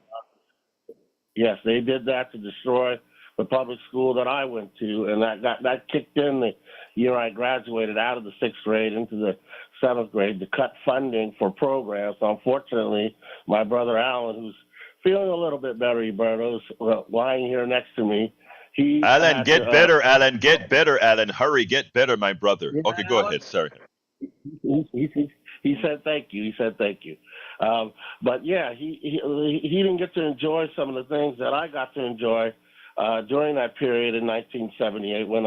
Yes, they did that to destroy the public school that I went to, and that kicked in the year I graduated out of the 6th grade into the 7th grade to cut funding for programs. So unfortunately, my brother Alan, who's feeling a little bit better, Roberto's lying here next to me. He Alan, get better, Alan. Get better, Alan. Hurry, get better, my brother. Yeah, Okay, go ahead. Sorry. he said thank you. He said thank you. But yeah, he didn't get to enjoy some of the things that I got to enjoy during that period in 1978 when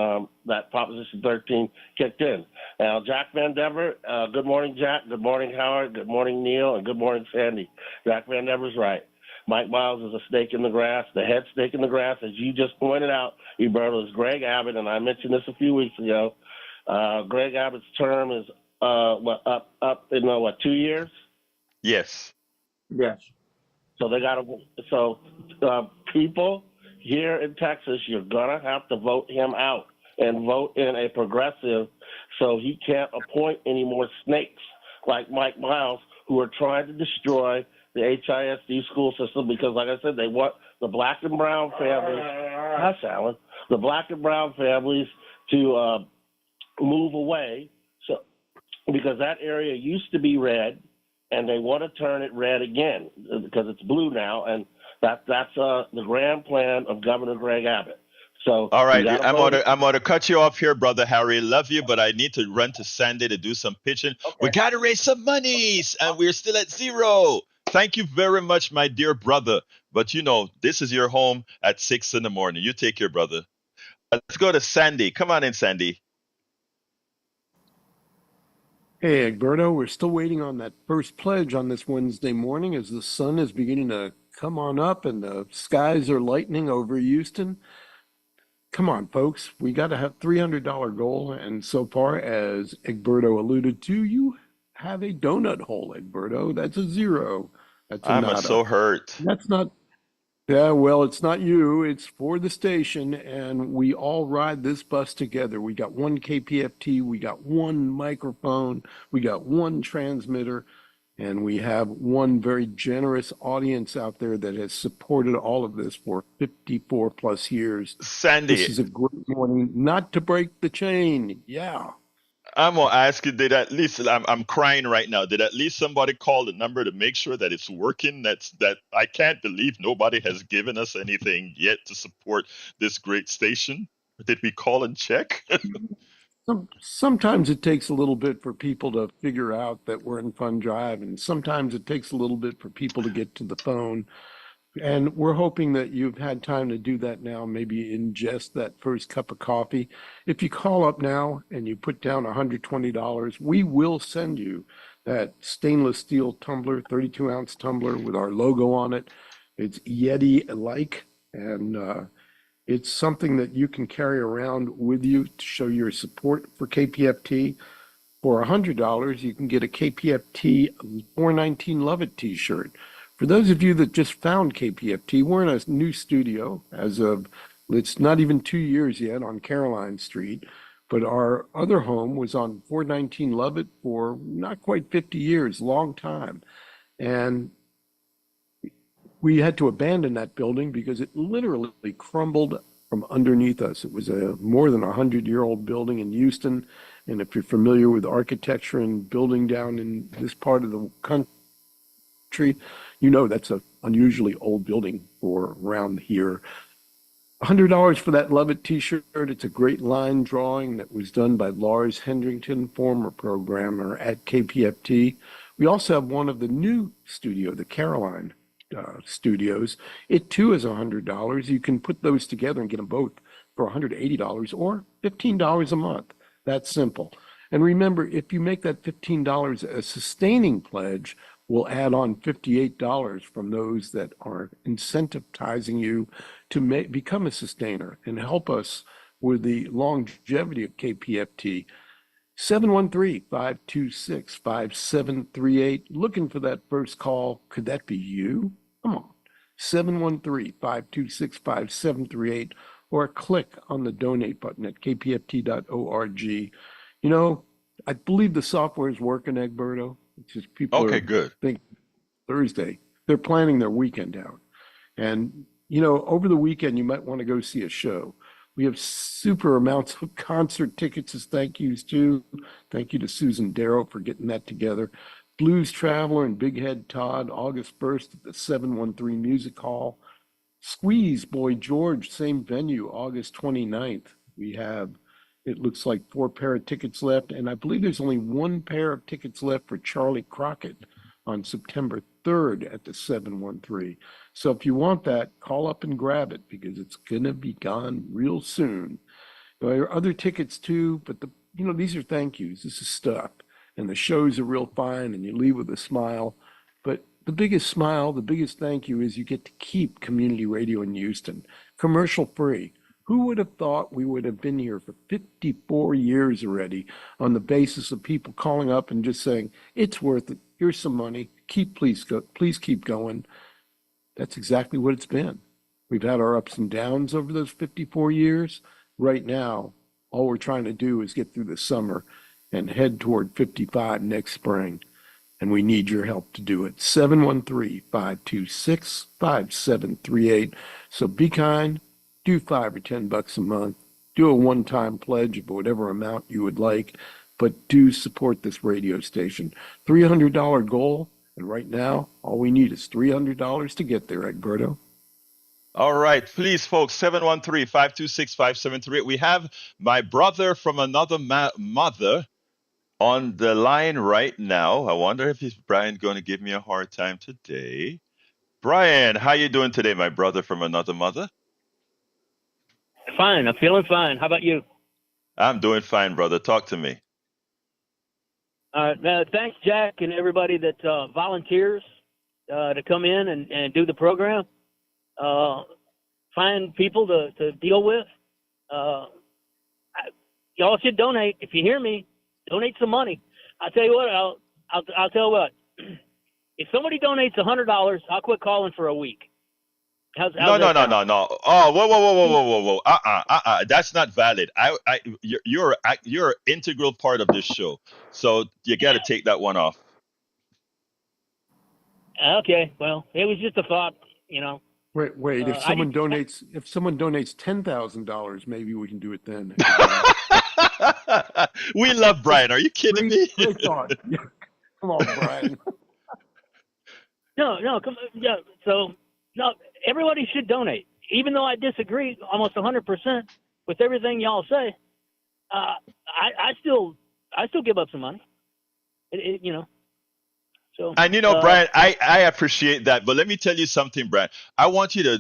that Proposition 13 kicked in. Now, Jack Van Dever, good morning, Jack. Good morning, Howard. Good morning, Neil. And good morning, Sandy. Jack Van Dever's right. Mike Miles is a snake in the grass. The head snake in the grass, as you just pointed out, Roberto, is Greg Abbott, and I mentioned this a few weeks ago. Greg Abbott's term is up in 2 years? Yes. Yes. So they got to. So people here in Texas, you're gonna have to vote him out and vote in a progressive, so he can't appoint any more snakes like Mike Miles, who are trying to destroy the HISD school system because, like I said, they want the black and brown families. Hush, Alan. The black and brown families to move away. So because that area used to be red, and they want to turn it red again because it's blue now, and that's the grand plan of Governor Greg Abbott. So all right, I'm gonna cut you off here, brother Harry. Love you, but I need to run to Sandy to do some pitching. Okay. We gotta raise some monies, and we're still at zero. Thank you very much, my dear brother. But this is your home at 6 in the morning. You take care, brother. Let's go to Sandy. Come on in, Sandy. Hey, Egberto, we're still waiting on that first pledge on this Wednesday morning as the sun is beginning to come on up and the skies are lightening over Houston. Come on, folks. We got to have $300 goal. And so far, as Egberto alluded to, you have a donut hole, Egberto. That's a zero. That's a I'm nada. so hurt. That's not. Yeah, well, it's not you. It's for the station, and we all ride this bus together. We got one KPFT, we got one microphone, we got one transmitter, and we have one very generous audience out there that has supported all of this for 54 plus years. Sandy, this is a great morning, not to break the chain. Yeah. I'm gonna ask you, did at least I'm crying right now. Did at least somebody call the number to make sure that it's working? That I can't believe nobody has given us anything yet to support this great station. Did we call and check? Sometimes it takes a little bit for people to figure out that we're in Fund Drive, and sometimes it takes a little bit for people to get to the phone. And we're hoping that you've had time to do that now, maybe ingest that first cup of coffee. If you call up now and you put down $120, we will send you that stainless steel tumbler, 32-ounce tumbler with our logo on it. It's Yeti-like, and it's something that you can carry around with you to show your support for KPFT. For $100, you can get a KPFT 419 Love It t-shirt. For those of you that just found KPFT, we're in a new studio as of, it's not even 2 years yet on Caroline Street, but our other home was on 419 Lovett for not quite 50 years, long time. And we had to abandon that building because it literally crumbled from underneath us. It was a more than 100-year-old building in Houston. And if you're familiar with architecture and building down in this part of the country, that's an unusually old building for around here. $100 for that Love It t-shirt. It's a great line drawing that was done by Lars Hendrington, former programmer at KPFT. We also have one of the new studio, the Caroline studios. It too is $100. You can put those together and get them both for $180 or $15 a month. That's simple. And remember, if you make that $15 a sustaining pledge, we'll add on $58 from those that are incentivizing you to become a sustainer and help us with the longevity of KPFT. 713-526-5738. Looking for that first call. Could that be you? Come on. 713-526-5738 or click on the donate button at kpft.org. I believe the software is working, Egberto. It's just people okay, good. Think Thursday. They're planning their weekend out. And, over the weekend, you might want to go see a show. We have super amounts of concert tickets as thank yous too. Thank you to Susan Darrow for getting that together. Blues Traveler and Big Head Todd, August 1st at the 713 Music Hall. Squeeze Boy George, same venue, August 29th. We have, it looks like 4 pair of tickets left, and I believe there's only 1 pair of tickets left for Charlie Crockett on September 3rd at the 713. So if you want that, call up and grab it because it's going to be gone real soon. There are other tickets too, but these are thank yous. This is stuff. And the shows are real fine and you leave with a smile. But the biggest smile, the biggest thank you is you get to keep community radio in Houston, commercial free. Who would have thought we would have been here for 54 years already on the basis of people calling up and just saying, it's worth it. Here's some money. Please keep going. That's exactly what it's been. We've had our ups and downs over those 54 years. Right now, all we're trying to do is get through the summer and head toward 55 next spring. And we need your help to do it. 713-526-5738. So be kind, do $5 or $10 a month, do a one-time pledge of whatever amount you would like, but do support this radio station. $300 goal, and right now, all we need is $300 to get there, Egberto. All right, please, folks, 713-526-5738. We have my brother from another mother on the line right now. I wonder if Brian going to give me a hard time today. Brian, how you doing today, my brother from another mother? Fine, I'm feeling fine. How about you? I'm doing fine, brother. Talk to me. Thanks, Jack, and everybody that volunteers to come in and do the program. Find people to deal with. Y'all should donate. If you hear me, donate some money. I'll tell you what. I'll tell you what. If somebody donates $100, I'll quit calling for a week. No. Oh, whoa. That's not valid. You're an integral part of this show, so you got to take that one off. Okay. Well, it was just a thought. Wait. If someone donates $10,000, maybe we can do it then. We love Brian. Are you kidding me? Great thought. Yeah. Come on, Brian. No, come on. Yeah. So no, everybody should donate. Even though I disagree almost 100% with everything y'all say, I still give up some money. So, and Brian, I appreciate that, but let me tell you something, Brian. I want to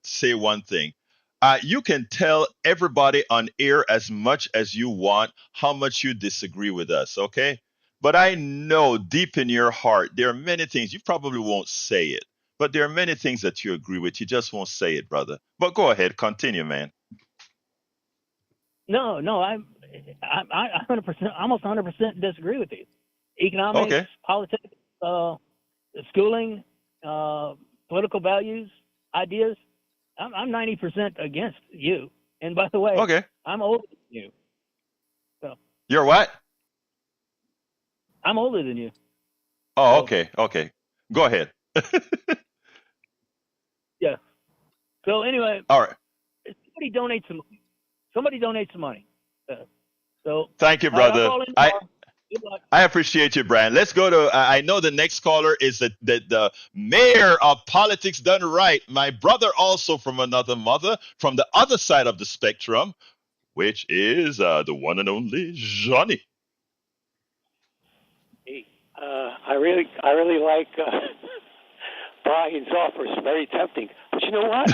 say one thing. You can tell everybody on air as much as you want how much you disagree with us, okay? But I know deep in your heart there are many things you probably won't say it, but there are many things that you agree with. You just won't say it, brother. But go ahead, continue, man. No, I 100%, almost 100% disagree with you. Economics, okay. Politics, schooling, political values, ideas. I'm 90% against you. And by the way, okay. I'm older than you. So you're what? I'm older than you. Oh, okay. Go ahead. Yeah. So anyway, all right. Somebody donate some money. So thank you, brother. I appreciate you, Brian. Let's go to, I know the next caller is the mayor of Politics Done Right, my brother also from another mother, from the other side of the spectrum, which is the one and only Johnny. Hey, I really like Brian's offer. It's very tempting. But you know what?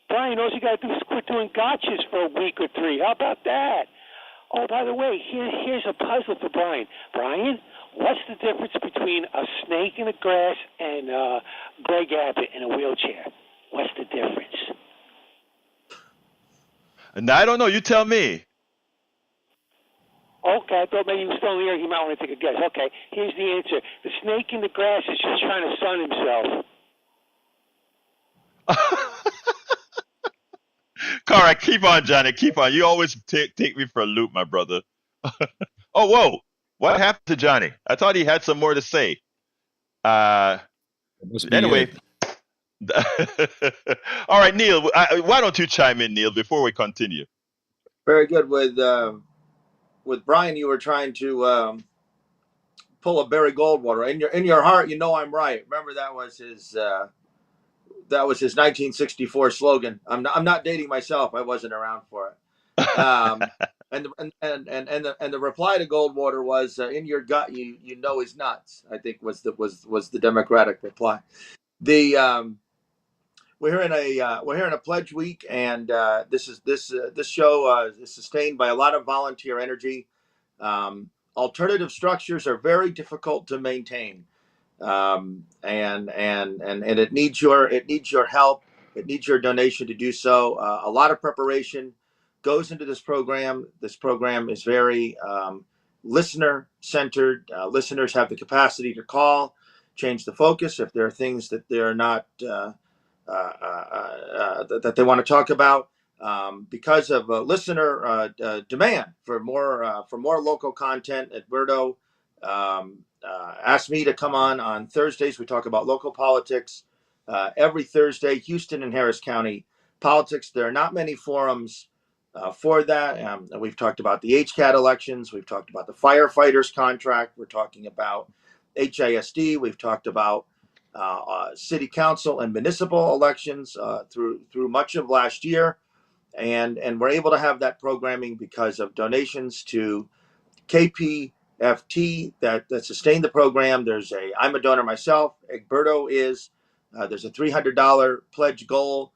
Brian, all you got to do is quit doing gotchas for a week or 3. How about that? Oh, by the way, here's a puzzle for Brian. Brian, what's the difference between a snake in the grass and Greg Abbott in a wheelchair? What's the difference? And I don't know. You tell me. Okay, I thought maybe he was still in the air. He might want to take a guess. Okay, here's the answer. The snake in the grass is just trying to sun himself. Correct. Keep on, Johnny. Keep on. You always take me for a loop, my brother. Oh, whoa. What happened to Johnny? I thought he had some more to say. That must be Anyway, it. all right, Neil, why don't you chime in, Neil, before we continue? Very good. With Brian, you were trying to pull a Barry Goldwater in your heart. You know I'm right. Remember that was his 1964 slogan. I'm not dating myself. I wasn't around for it. And the reply to Goldwater was, in your gut, you know he's nuts. I think was the Democratic reply. The we're here in a pledge week, and this show is sustained by a lot of volunteer energy. Alternative structures are very difficult to maintain, and it needs your help. It needs your donation to do so. A lot of preparation goes into this program. This program is very listener centered. Listeners have the capacity to call, change the focus if there are things that they're not. That they want to talk about, because of listener demand for more local content. Edberto asked me to come on Thursdays. We talk about local politics every Thursday, Houston and Harris County politics. There are not many forums for that. We've talked about the HCAT elections. We've talked about the firefighters contract. We're talking about HISD. We've talked about city council and municipal elections through much of last year, and we're able to have that programming because of donations to KPFT that sustain the program. I'm a donor myself. Egberto is. There's a $300 pledge goal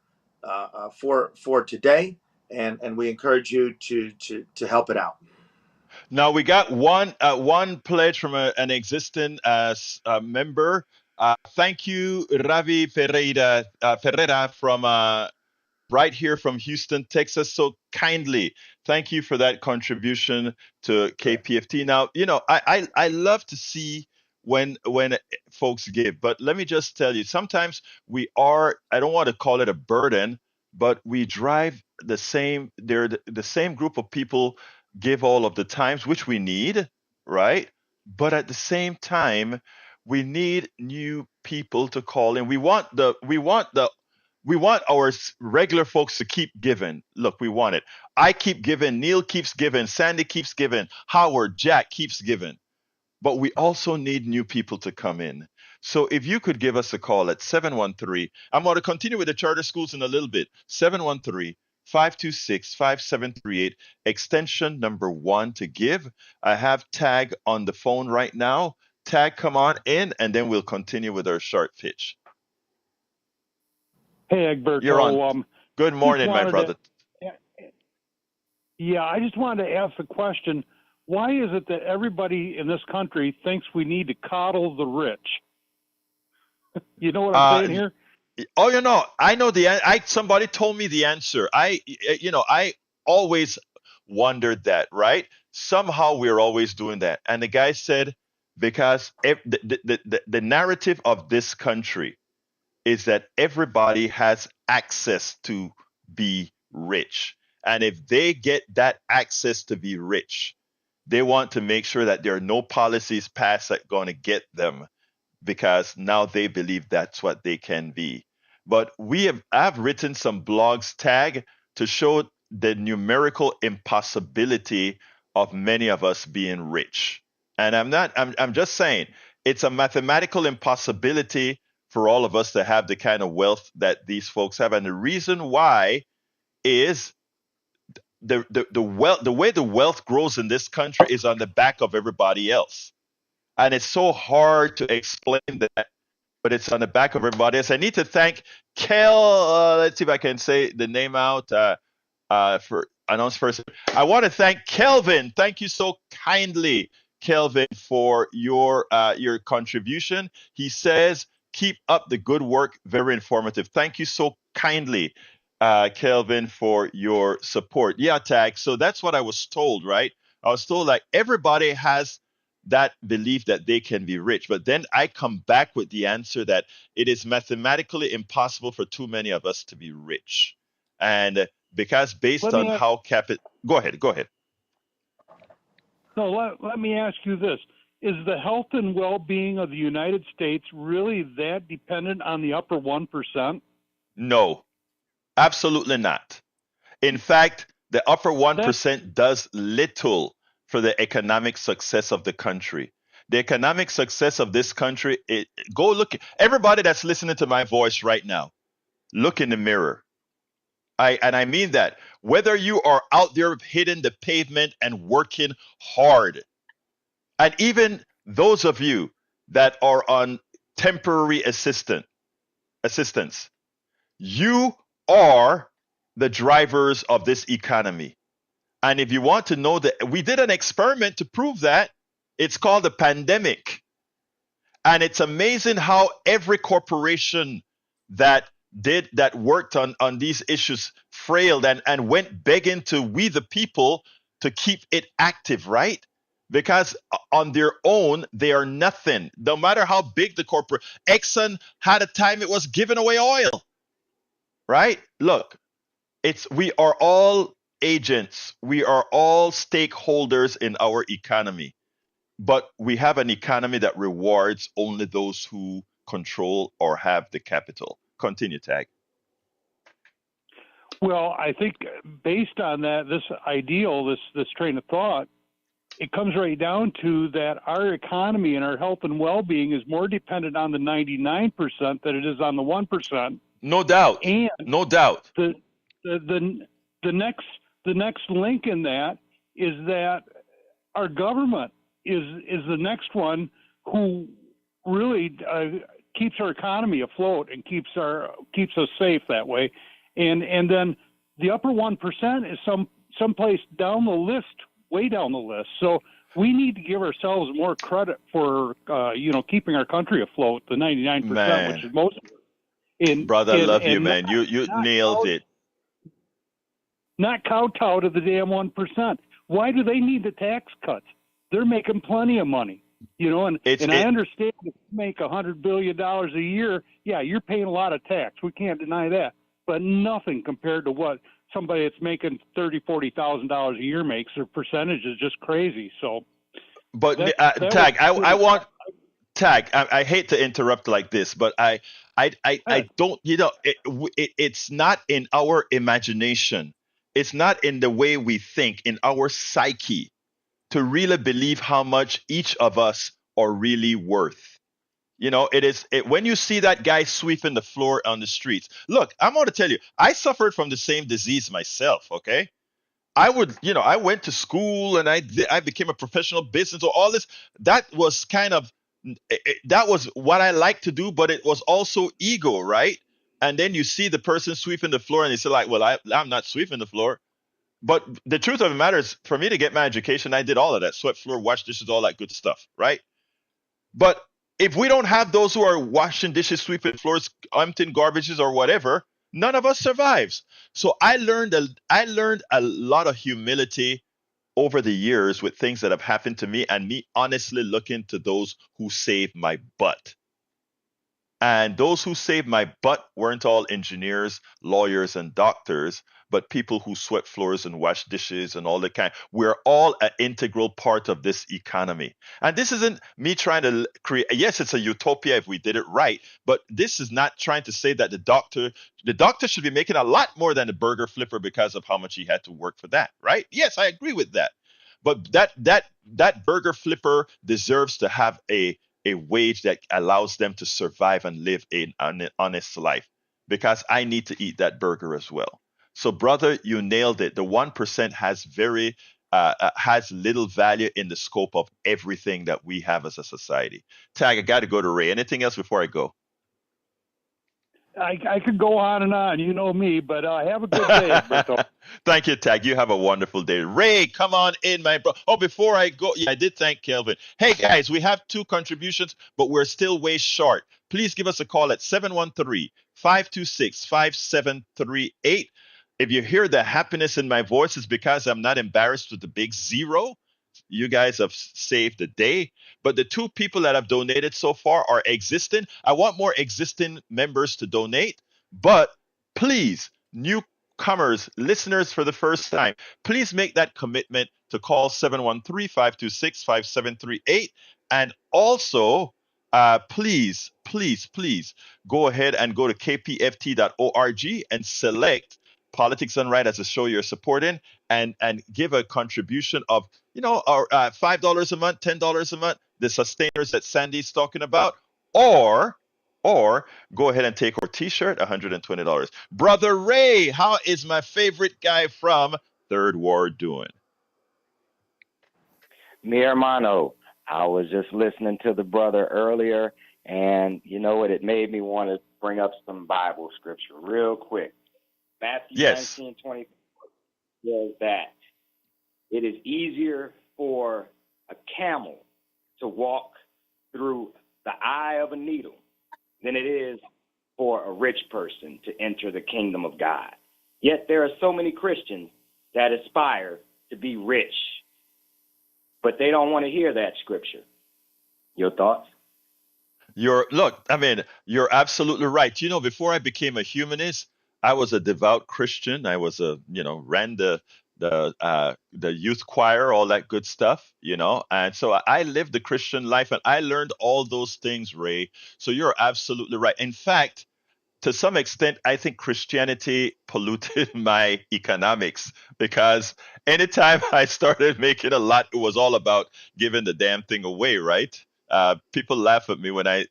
for today, and we encourage you to help it out. Now we got one pledge from an existing member. Thank you, Ravi Ferreira from right here from Houston, Texas, so kindly. Thank you for that contribution to KPFT. Now, I love to see when folks give, but let me just tell you, sometimes I don't want to call it a burden, but we drive the same group of people give all of the times, which we need, right? But at the same time, we need new people to call in. We want our regular folks to keep giving. Look, we want it. I keep giving. Neil keeps giving. Sandy keeps giving. Howard, Jack keeps giving. But we also need new people to come in. So if you could give us a call at 713, I'm going to continue with the charter schools in a little bit. 713-526-5738, extension number 1 to give. I have Tag on the phone right now. Tag, come on in, and then we'll continue with our short pitch. Hey, Egberto. You're on. Good morning, my brother. I just wanted to ask the question, why is it that everybody in this country thinks we need to coddle the rich? You know what I'm saying here? Oh, I know somebody told me the answer. I always wondered that, right? Somehow we're always doing that. And the guy said, because the narrative of this country is that everybody has access to be rich. And if they get that access to be rich, they want to make sure that there are no policies passed that are going to get them, because now they believe that's what they can be. But I've written some blogs, Tag, to show the numerical impossibility of many of us being rich. And I'm just saying it's a mathematical impossibility for all of us to have the kind of wealth that these folks have. And the reason why is the way the wealth grows in this country is on the back of everybody else. And it's so hard to explain that, but it's on the back of everybody else. I need to thank Kel. Let's see if I can say the name out for announce first. I want to thank Kelvin. Thank you so kindly, Kelvin, for your contribution. He says, keep up the good work. Very informative. Thank you so kindly, Kelvin, for your support. Yeah, Tag. So that's what I was told, right? I was told like everybody has that belief that they can be rich. But then I come back with the answer that it is mathematically impossible for too many of us to be rich. And because based on how capital... Go ahead. No, let me ask you this. is the health and well-being of the United States really that dependent on the upper 1%? No, absolutely not. In fact, the upper That 1% does little for the economic success of the country. The economic success of this country, go look. Everybody that's listening to my voice right now, look in the mirror. I mean that. Whether you are out there hitting the pavement and working hard, and even those of you that are on temporary assistance, you are the drivers of this economy. And if you want to know that, we did an experiment to prove that. It's called the pandemic. And it's amazing how every corporation that that worked on these issues frailed and went begging to we the people to keep it active, right? Because on their own, they are nothing. No matter how big the corporate, Exxon had a time it was giving away oil, right? Look, it's we are all agents, we are all stakeholders in our economy, but we have an economy that rewards only those who control or have the capital. Continue, Tag. Well, I think based on that, this ideal, this train of thought, it comes right down to that our economy and our health and well-being is more dependent on the 99% than it is on the 1%. No doubt. And No doubt. the next link in that is that our government is the next one who really keeps our economy afloat and keeps us safe that way. And then the upper 1% is someplace down the list, way down the list. So we need to give ourselves more credit for keeping our country afloat, the 99%, Man. which is most of it. Brother, I love you, man. You nailed it. Not kowtow to the damn 1%. Why do they need the tax cuts? They're making plenty of money, and I understand if you make $100 billion a year, yeah, you're paying a lot of tax. We can't deny that, but nothing compared to what somebody that's making $30,000-$40,000 a year makes. Their percentage is just crazy. So, but Tag, I want Tag. I hate to interrupt like this, but I don't. It's not in our imagination. It's not in the way we think, in our psyche, to really believe how much each of us are really worth. When you see that guy sweeping the floor on the streets. Look, I'm going to tell you, I suffered from the same disease myself. Okay, I went to school and I became a professional business. Or all this, that was that was what I like to do, but it was also ego, right? And then you see the person sweeping the floor, and they say like, "Well, I'm not sweeping the floor." But the truth of the matter is, for me to get my education, I did all of that: swept floor, wash dishes, all that good stuff, right? But if we don't have those who are washing dishes, sweeping floors, emptying garbages, or whatever, none of us survives. So I learned a lot of humility over the years with things that have happened to me, and me honestly looking to those who saved my butt. And those who saved my butt weren't all engineers, lawyers, and doctors, but people who swept floors and washed dishes and all that kind. We're all an integral part of this economy. And this isn't me trying to create, yes, it's a utopia if we did it right, but this is not trying to say that the doctor should be making a lot more than a burger flipper because of how much he had to work for that, right? Yes, I agree with that. But that burger flipper deserves to have a wage that allows them to survive and live an honest life, because I need to eat that burger as well. So, brother, you nailed it. The 1% has little value in the scope of everything that we have as a society. Tag, I got to go to Ray. Anything else before I go? I could go on and on, you know me, but have a good day, Alberto. Thank you, Tag. You have a wonderful day. Ray, come on in, my bro. Oh, before I go, yeah, I did thank Kelvin. Hey, guys, we have 2 contributions, but we're still way short. Please give us a call at 713-526-5738. If you hear the happiness in my voice, it's because I'm not embarrassed with the big zero. You guys have saved the day. But the 2 people that have donated so far are existing. I want more existing members to donate. But please, newcomers, listeners for the first time, please make that commitment to call 713-526-5738. And also, please go ahead and go to kpft.org and select Politics Done Right as a show you're supporting, and give a contribution of, our $5 a month, $10 a month, the sustainers that Sandy's talking about, or go ahead and take our t-shirt, $120. Brother Ray, how is my favorite guy from Third Ward doing? Mi hermano, I was just listening to the brother earlier, and you know what? It made me want to bring up some Bible scripture real quick. Matthew Yes. 19:20 says that it is easier for a camel to walk through the eye of a needle than it is for a rich person to enter the kingdom of God. Yet there are so many Christians that aspire to be rich, but they don't want to hear that scripture. Your thoughts? You're absolutely right. Before I became a humanist, I was a devout Christian. I was ran the youth choir, all that good stuff. And so I lived the Christian life, and I learned all those things, Ray. So you're absolutely right. In fact, to some extent, I think Christianity polluted my economics, because anytime I started making a lot, it was all about giving the damn thing away, right? People laugh at me when I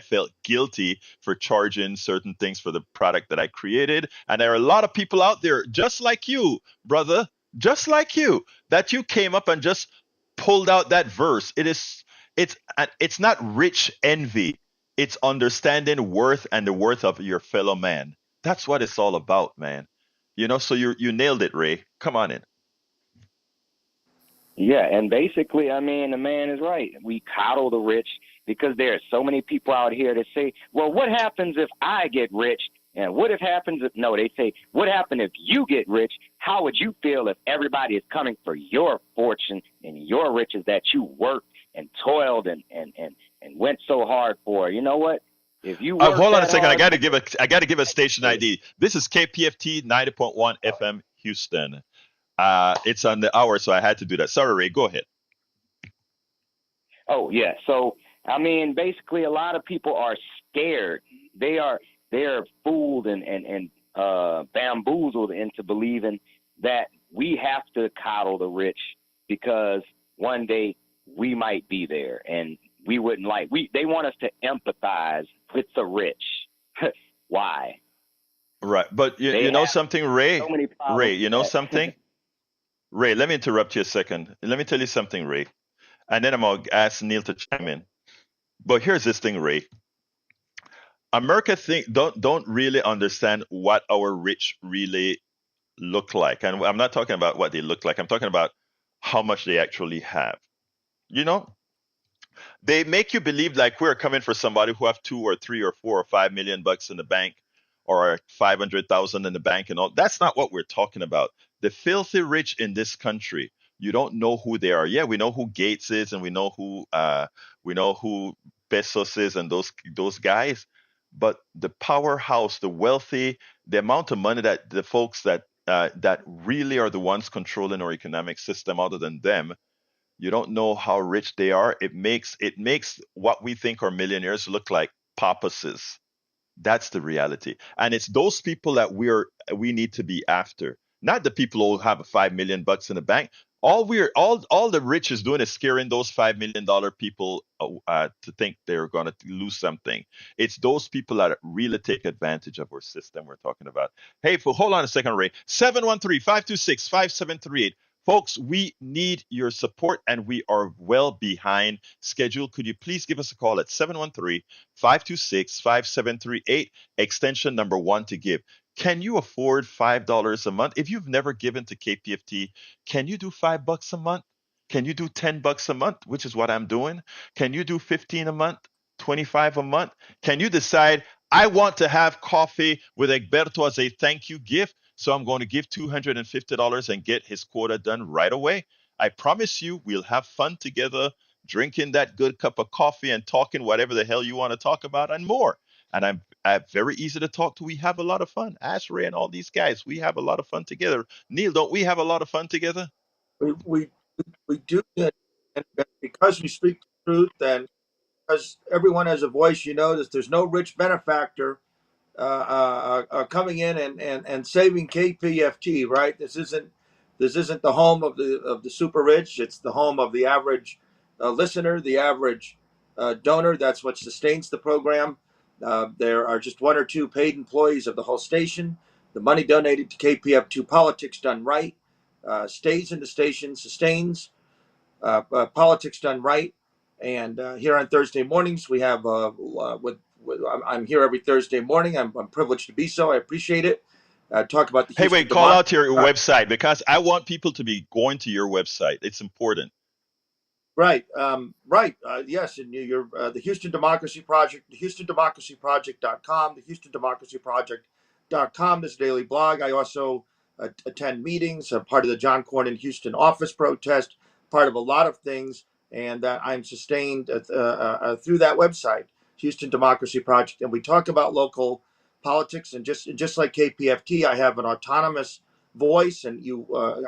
felt guilty for charging certain things for the product that I created, and there are a lot of people out there just like you, brother, just like you, that you came up and just pulled out that verse. It's not rich envy, it's understanding worth and the worth of your fellow man. That's what it's all about, man. So you nailed it, Ray. Come on in. Yeah, and basically, I mean, the man is right. We coddle the rich because there are so many people out here that say, well, what happens if I get rich? And what if happens if, no, they say, what happened if you get rich? How would you feel if everybody is coming for your fortune and your riches that you worked and toiled and went so hard for? You know what? If you work Hold on a that second. hard, I got to give a station ID. This is KPFT 90.1 FM Houston. It's on the hour, so I had to do that. Sorry, Ray. Go ahead. oh yeah. So I mean, basically, a lot of people are scared. They're fooled and bamboozled into believing that we have to coddle the rich because one day we might be there, and we wouldn't like. They want us to empathize with the rich. Why? Right, but They you know have something, so Ray. many Ray, problems you with know that. something. Ray, let me interrupt you a second. Let me tell you something, Ray, and then I'm gonna ask Neil to chime in. But here's this thing, Ray. America don't really understand what our rich really look like, and I'm not talking about what they look like. I'm talking about how much they actually have. You know, they make you believe like we're coming for somebody who have 2 or 3 or 4 or 5 million bucks in the bank, or 500,000 in the bank, and all. That's not what we're talking about. The filthy rich in this country, you don't know who they are. Yeah, we know who Gates is, and we know who Bezos is, and those guys. But the powerhouse, the wealthy, the amount of money that the folks that really are the ones controlling our economic system, other than them, you don't know how rich they are. It makes what we think are millionaires look like papaces. That's the reality. And it's those people that we need to be after. Not the people who have 5 million bucks in the bank. All the rich is doing is scaring those $5 million people to think they're gonna lose something. It's those people that really take advantage of our system we're talking about. Hey, hold on a second, Ray. 713-526-5738. Folks, we need your support, and we are well behind schedule. Could you please give us a call at 713-526-5738, extension number 1 to give? Can you afford $5 a month? If you've never given to KPFT, can you do $5 a month? Can you do $10 a month, which is what I'm doing? Can you do 15 a month, 25 a month? Can you decide, I want to have coffee with Egberto as a thank you gift, so I'm going to give $250 and get his quota done right away? I promise you, we'll have fun together, drinking that good cup of coffee and talking whatever the hell you want to talk about and more. And I'm very easy to talk to. We have a lot of fun. Ask Ray and all these guys. We have a lot of fun together. Neil, don't we have a lot of fun together? we we do that, and because we speak the truth, and because everyone has a voice, there's no rich benefactor coming in and saving KPFT, right? This isn't the home of the super rich. It's the home of the average listener, the average donor. That's what sustains the program. There are just one or two paid employees of the whole station. The money donated to KPF2 Politics Done Right stays in the station, sustains politics done right. And here on Thursday mornings, we have I'm here every Thursday morning. I'm privileged to be so. I appreciate it. Talk about the Hey, Houston wait, call Democracy. out your website because I want people to be going to your website. It's important. Right, right. Yes, and you're the Houston Democracy Project, the HoustonDemocracyProject.com, the HoustonDemocracyProject.com. This daily blog. I also attend meetings, part of the John Cornyn Houston office protest, part of a lot of things, and I'm sustained through that website, Houston Democracy Project, and we talk about local politics. And just like KPFT, I have an autonomous voice, and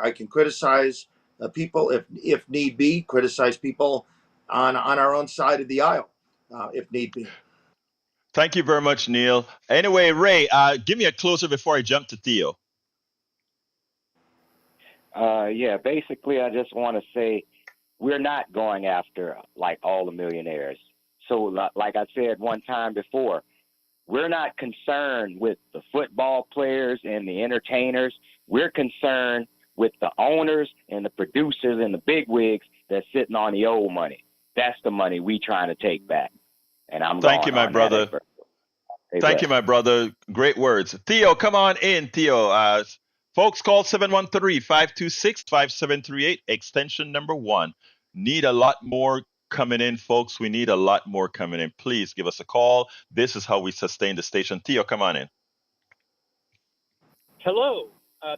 I can criticize people if need be, criticize people on our own side of the aisle if need be. Thank you very much, Neil. Anyway, Ray, give me a closer before I jump to Theo. Yeah, basically, I just want to say we're not going after like all the millionaires. So, like I said one time before, we're not concerned with the football players and the entertainers. We're concerned with the owners and the producers and the bigwigs that's sitting on the old money. That's the money we trying to take back. And I'm Thank you, going my on that. brother. Hey, Thank you, my brother. Great words. Theo, come on in, Theo. Folks, call 713-526-5738, extension number 1. Need a lot more coming in, folks. We need a lot more coming in. Please give us a call. This is how we sustain the station. Theo, come on in. Hello.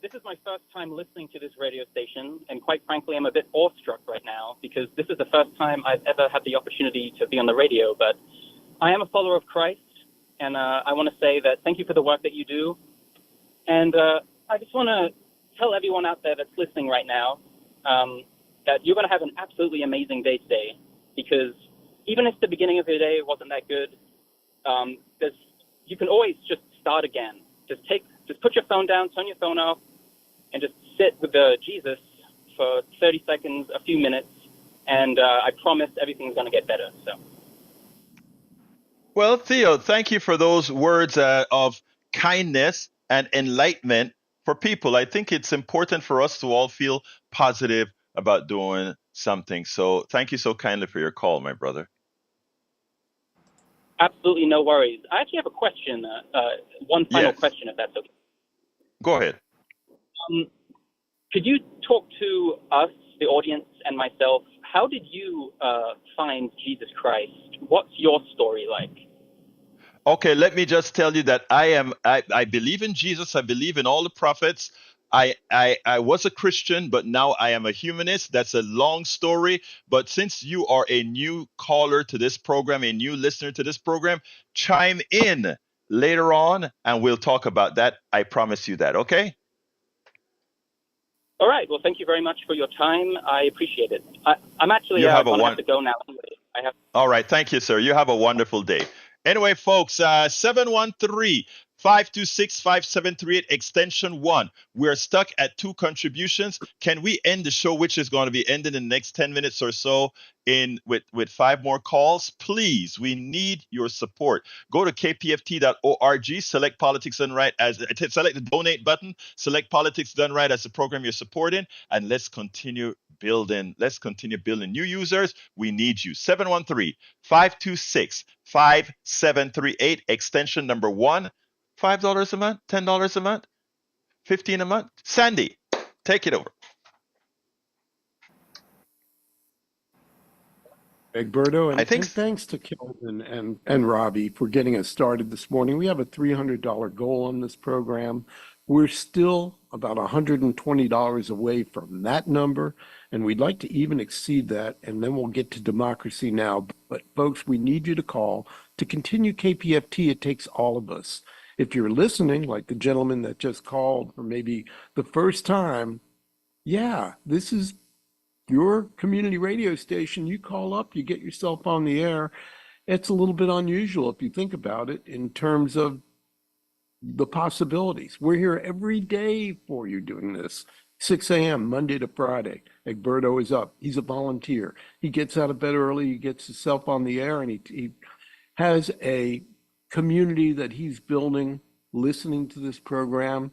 This is my first time listening to this radio station, and quite frankly, I'm a bit awestruck right now because this is the first time I've ever had the opportunity to be on the radio. But I am a follower of Christ, and I want to say that thank you for the work that you do. And I just want to tell everyone out there that's listening right now that you're going to have an absolutely amazing day today, because even if the beginning of your day wasn't that good, you can always just start again. Just put your phone down, turn your phone off, and just sit with Jesus for 30 seconds, a few minutes, and I promise everything's going to get better. So. Well, Theo, thank you for those words of kindness and enlightenment for people. I think it's important for us to all feel positive about doing something. So thank you so kindly for your call, my brother. Absolutely no worries. I actually have a question, one final question, if that's okay. Go ahead. Could you talk to us, the audience, and myself? How did you find Jesus Christ? What's your story like? Okay, let me just tell you that I believe in Jesus. I believe in all the prophets. I was a Christian, but now I am a humanist. That's a long story. But since you are a new caller to this program, a new listener to this program, chime in later on and we'll talk about that. I promise you that. Okay? All right. Well, thank you very much for your time. I appreciate it. I'm actually You have going to have to go now. Anyway. All right. Thank you, sir. You have a wonderful day. Anyway, folks, 713-526-5738, extension 1. We're stuck at 2 contributions. Can we end the show, which is going to be ending in the next 10 minutes or so, with 5 more calls? Please, we need your support. Go to kpft.org, select Politics Done Right, select the donate button, select Politics Done Right as the program you're supporting, and let's continue building new users. We need you. 713-526-5738, extension number 1. $5 a month, $10 a month, $15 a month. Sandy, take it over. Egberto, and thanks to Kelvin and Robbie for getting us started this morning. We have a $300 goal on this program. We're still about $120 away from that number, and we'd like to even exceed that, and then we'll get to Democracy Now! But folks, we need you to call to continue KPFT. It takes all of us. If you're listening, like the gentleman that just called, or maybe the first time, yeah, this is your community radio station, you call up, you get yourself on the air. It's a little bit unusual if you think about it in terms of the possibilities. We're here every day for you doing this. 6 a.m. Monday to Friday. Egberto is up. He's a volunteer. He gets out of bed early. He gets himself on the air, and he has a community that he's building, listening to this program.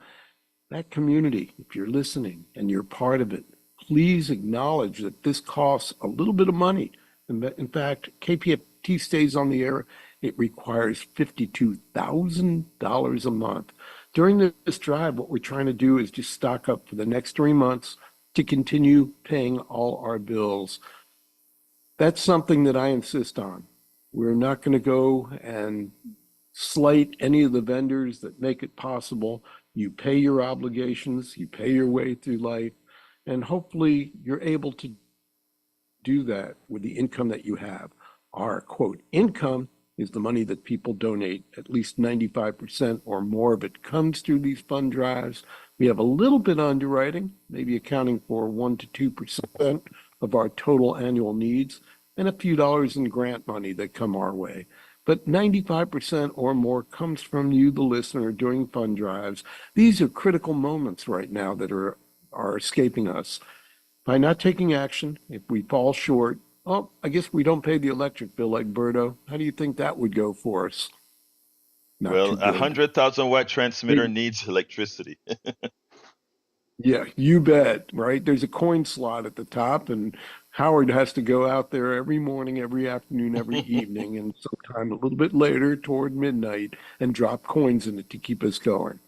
That community, if you're listening and you're part of it, please acknowledge that this costs a little bit of money. In fact, KPFT stays on the air. It requires $52,000 a month. During this drive, what we're trying to do is just stock up for the next 3 months to continue paying all our bills. That's something that I insist on. We're not going to go and slight any of the vendors that make it possible. You pay your obligations, you pay your way through life, and hopefully you're able to do that with the income that you have. Our quote income is the money that people donate. At least 95% or more of it comes through these fund drives. We have a little bit of underwriting, maybe accounting for 1 to 2% of our total annual needs, and a few dollars in grant money that come our way. But 95% or more comes from you, the listener, during fund drives. These are critical moments right now that are escaping us. By not taking action, if we fall short, oh, I guess we don't pay the electric bill like Berto. How do you think that would go for us? Not Well, too a good. 100,000-watt transmitter needs electricity. Yeah, you bet, right? There's a coin slot at the top, and Howard has to go out there every morning, every afternoon, every evening, and sometime a little bit later toward midnight and drop coins in it to keep us going.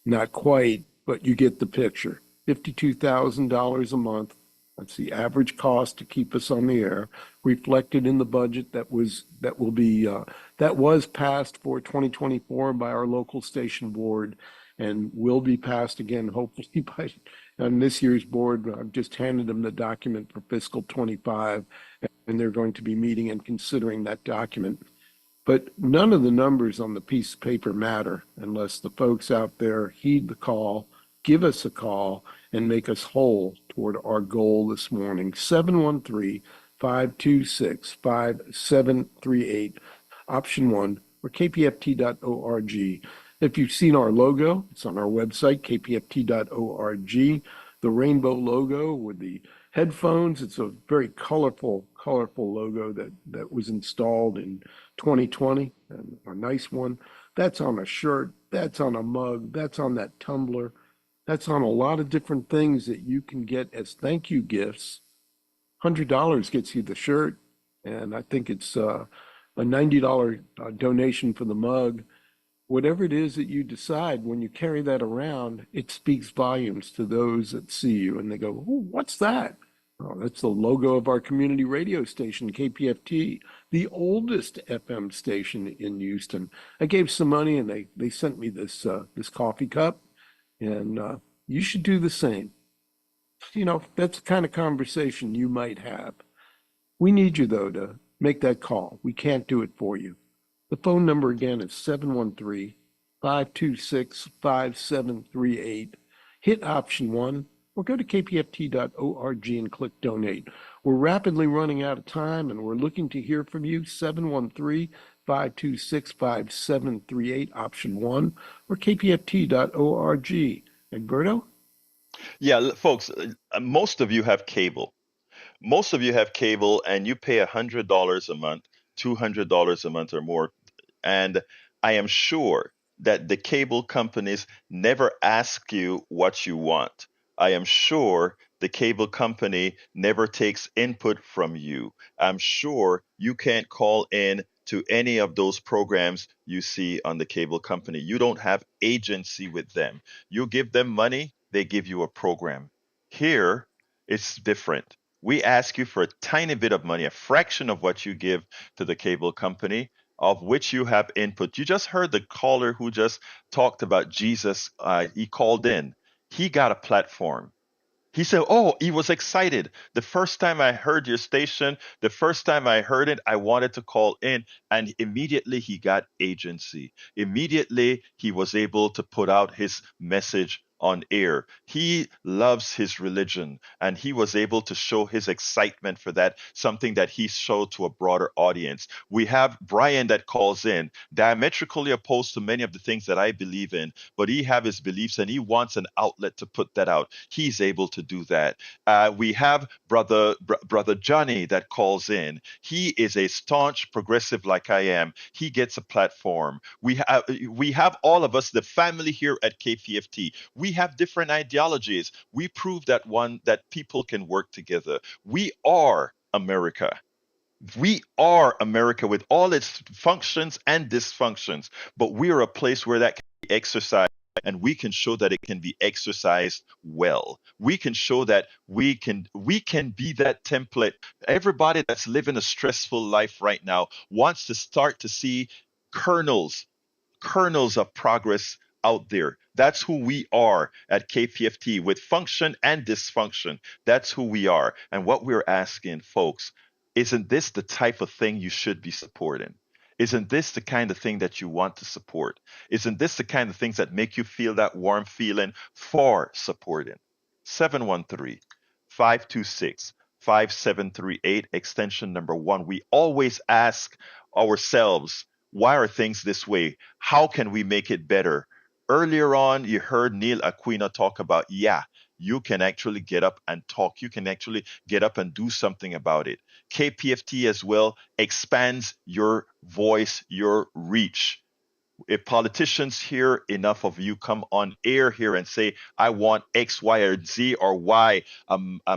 Not quite, but you get the picture. $52,000 a month. That's the average cost to keep us on the air, reflected in the budget that was passed for 2024 by our local station board, and will be passed again hopefully by on this year's board. I've just handed them the document for fiscal 25, and they're going to be meeting and considering that document. But none of the numbers on the piece of paper matter unless the folks out there heed the call, give us a call, and make us whole toward our goal this morning. 713-526-5738, option 1, or kpft.org. If you've seen our logo, it's on our website, kpft.org. The rainbow logo with the headphones, it's a very colorful logo that was installed in 2020, and a nice one. That's on a shirt, that's on a mug, that's on that tumbler, that's on a lot of different things that you can get as thank you gifts. $100 gets you the shirt, and I think it's a $90 donation for the mug. Whatever it is that you decide, when you carry that around, it speaks volumes to those that see you, and they go, "Oh, what's that?" Oh, that's the logo of our community radio station, KPFT, the oldest FM station in Houston. I gave some money, and they sent me this coffee cup, and you should do the same. You know, that's the kind of conversation you might have. We need you, though, to make that call. We can't do it for you. The phone number again is 713-526-5738. Hit option 1 or go to kpft.org and click donate. We're rapidly running out of time, and we're looking to hear from you. 713-526-5738, option 1, or kpft.org. Egberto? Yeah, folks, most of you have cable. Most of you have cable, and you pay $100 a month, $200 a month or more. And I am sure that the cable companies never ask you what you want. I am sure the cable company never takes input from you. I'm sure you can't call in to any of those programs you see on the cable company. You don't have agency with them. You give them money, they give you a program. Here, it's different. We ask you for a tiny bit of money, a fraction of what you give to the cable company, of which you have input. You just heard the caller who just talked about Jesus. He called in. He got a platform. He said, "Oh, he was excited. The first time I heard your station, the first time I heard it, I wanted to call in." And immediately he got agency. Immediately he was able to put out his message on air. He loves his religion, and he was able to show his excitement for that, something that he showed to a broader audience. We have Brian that calls in, diametrically opposed to many of the things that I believe in, but he have his beliefs and he wants an outlet to put that out. He's able to do that. We have brother Johnny that calls in. He is a staunch progressive like I am. He gets a platform. We have all of us, the family here at KPFT. We have different ideologies. We prove that people can work together. We are America. We are America with all its functions and dysfunctions, but we are a place where that can be exercised, and we can show that it can be exercised well. We can show that we can be that template. Everybody that's living a stressful life right now wants to start to see kernels kernels of progress out there. That's who we are at KPFT with function and dysfunction. That's who we are. And what we're asking, folks, isn't this the type of thing you should be supporting? Isn't this the kind of thing that you want to support? Isn't this the kind of things that make you feel that warm feeling for supporting? 713 526 5738, extension number 1. We always ask ourselves, why are things this way? How can we make it better? Earlier on, you heard Neil Aquino talk about, yeah, you can actually get up and talk. You can actually get up and do something about it. KPFT as well expands your voice, your reach. If politicians hear enough of you come on air here and say, I want X, Y, or Z or Y,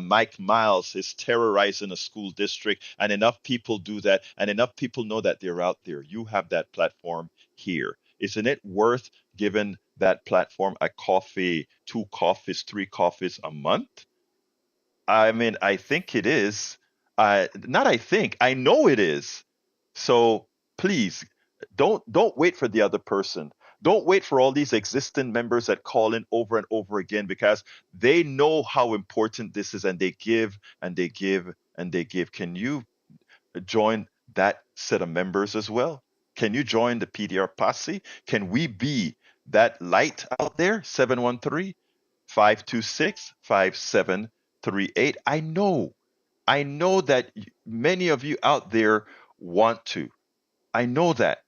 Mike Miles is terrorizing a school district, and enough people do that, and enough people know that they're out there, you have that platform here. Isn't it worth giving that platform a coffee, 2 coffees, 3 coffees a month? I mean, I think it is. Not I think, I know it is. So please don't wait for the other person. Don't wait for all these existing members that call in over and over again, because they know how important this is, and they give and they give and they give. Can you join that set of members as well? Can you join the PDR posse? Can we be that light out there? 713 526 5738. I know that many of you out there want to. I know that.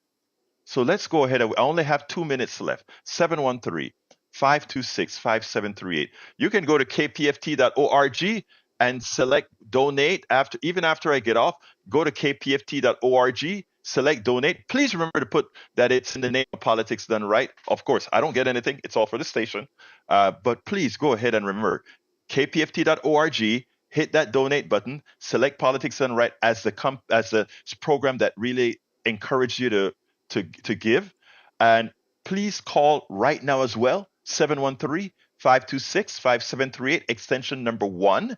So let's go ahead. I only have 2 minutes left. 713 526 5738. You can go to kpft.org and select donate even after I get off. Go to kpft.org, select donate. Please remember to put that it's in the name of politics done right. Of course, I don't get anything. It's all for the station. But please go ahead and remember kpft.org. Hit that donate button. Select politics done right as the program that really encourages you to give. And please call right now as well, 713 526 5738, extension number 1,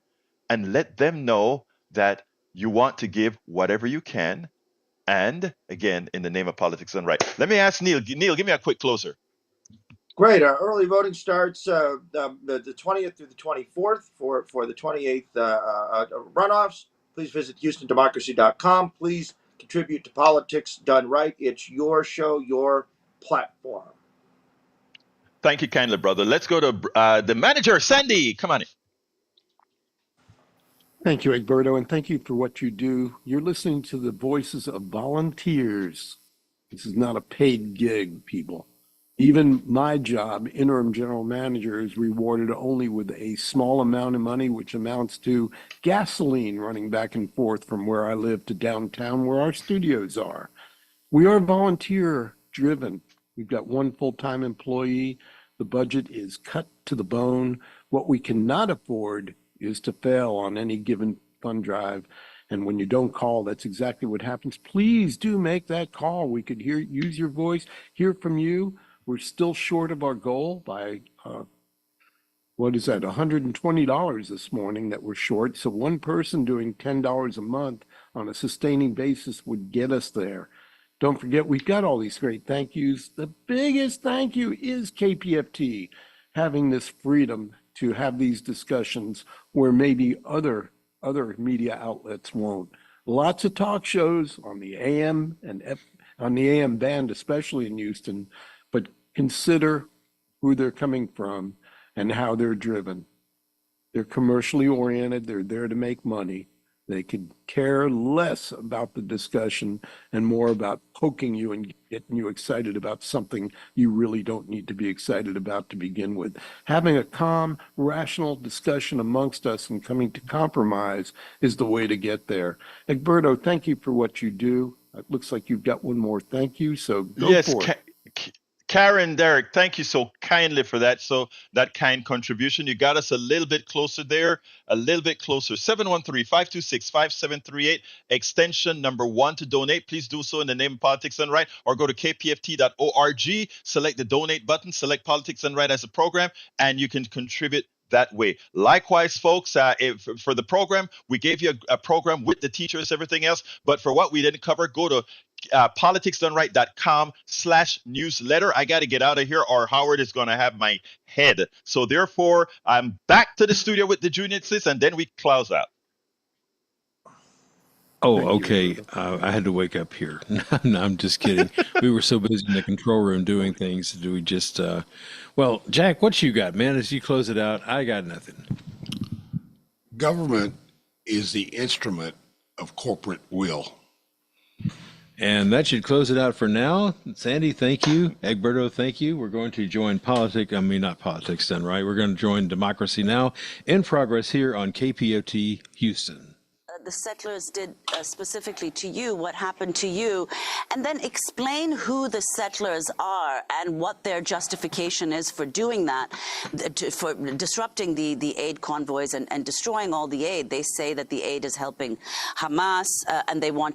and let them know that you want to give whatever you can. And again, in the name of politics done right. Let me ask Neil. Neil, give me a quick closer. Great. Early voting starts the 20th through the 24th for the 28th runoffs. Please visit HoustonDemocracy.com. Please contribute to Politics Done Right. It's your show, your platform. Thank you kindly, brother. Let's go to the manager, Sandy. Come on in. Thank you, Egberto, and thank you for what you do. You're listening to the voices of volunteers. This is not a paid gig, people. Even my job, interim general manager, is rewarded only with a small amount of money, which amounts to gasoline running back and forth from where I live to downtown where our studios are. We are volunteer driven. We've got 1 full-time employee. The budget is cut to the bone. What we cannot afford is to fail on any given fund drive. And when you don't call, that's exactly what happens. Please do make that call. We could use your voice, hear from you. We're still short of our goal by, $120 this morning that we're short. So one person doing $10 a month on a sustaining basis would get us there. Don't forget, we've got all these great thank yous. The biggest thank you is KPFT having this freedom to have these discussions where maybe other media outlets won't. Lots of talk shows on the AM on the AM band, especially in Houston, but consider who they're coming from. and how they're driven. They're commercially oriented. They're there to make money. They could care less about the discussion and more about poking you and getting you excited about something you really don't need to be excited about to begin with. Having a calm, rational discussion amongst us and coming to compromise is the way to get there. Egberto, thank you for what you do. It looks like you've got one more thank you, so go Yes, for it. Karen, Derek, thank you so kindly for that. So that kind contribution. You got us a little bit closer there, a little bit closer. 713-526-5738, extension number 1 to donate. Please do so in the name of Politics Done Right, or go to kpft.org, select the donate button, select Politics Done Right as a program, and you can contribute that way. Likewise, folks, for the program, we gave you a program with the teachers, everything else. But for what we didn't cover, go to politicsdoneright.com/newsletter. I got to get out of here, or Howard is going to have my head. So therefore, I'm back to the studio with the juniors, and then we close out. Oh, Thank you, okay. Egberto. I had to wake up here. No, I'm just kidding. We were so busy in the control room doing things. Do we just, well, Jack, what you got, man? As you close it out, I got nothing. Government is the instrument of corporate will. And that should close it out for now. Sandy, thank you. Egberto, thank you. We're going to join not Politics Done Right. We're going to join Democracy Now! In progress here on KPOT Houston. The settlers did specifically to you, what happened to you, and then explain who the settlers are and what their justification is for doing that, for disrupting the aid convoys and destroying all the aid. They say that the aid is helping Hamas, and they want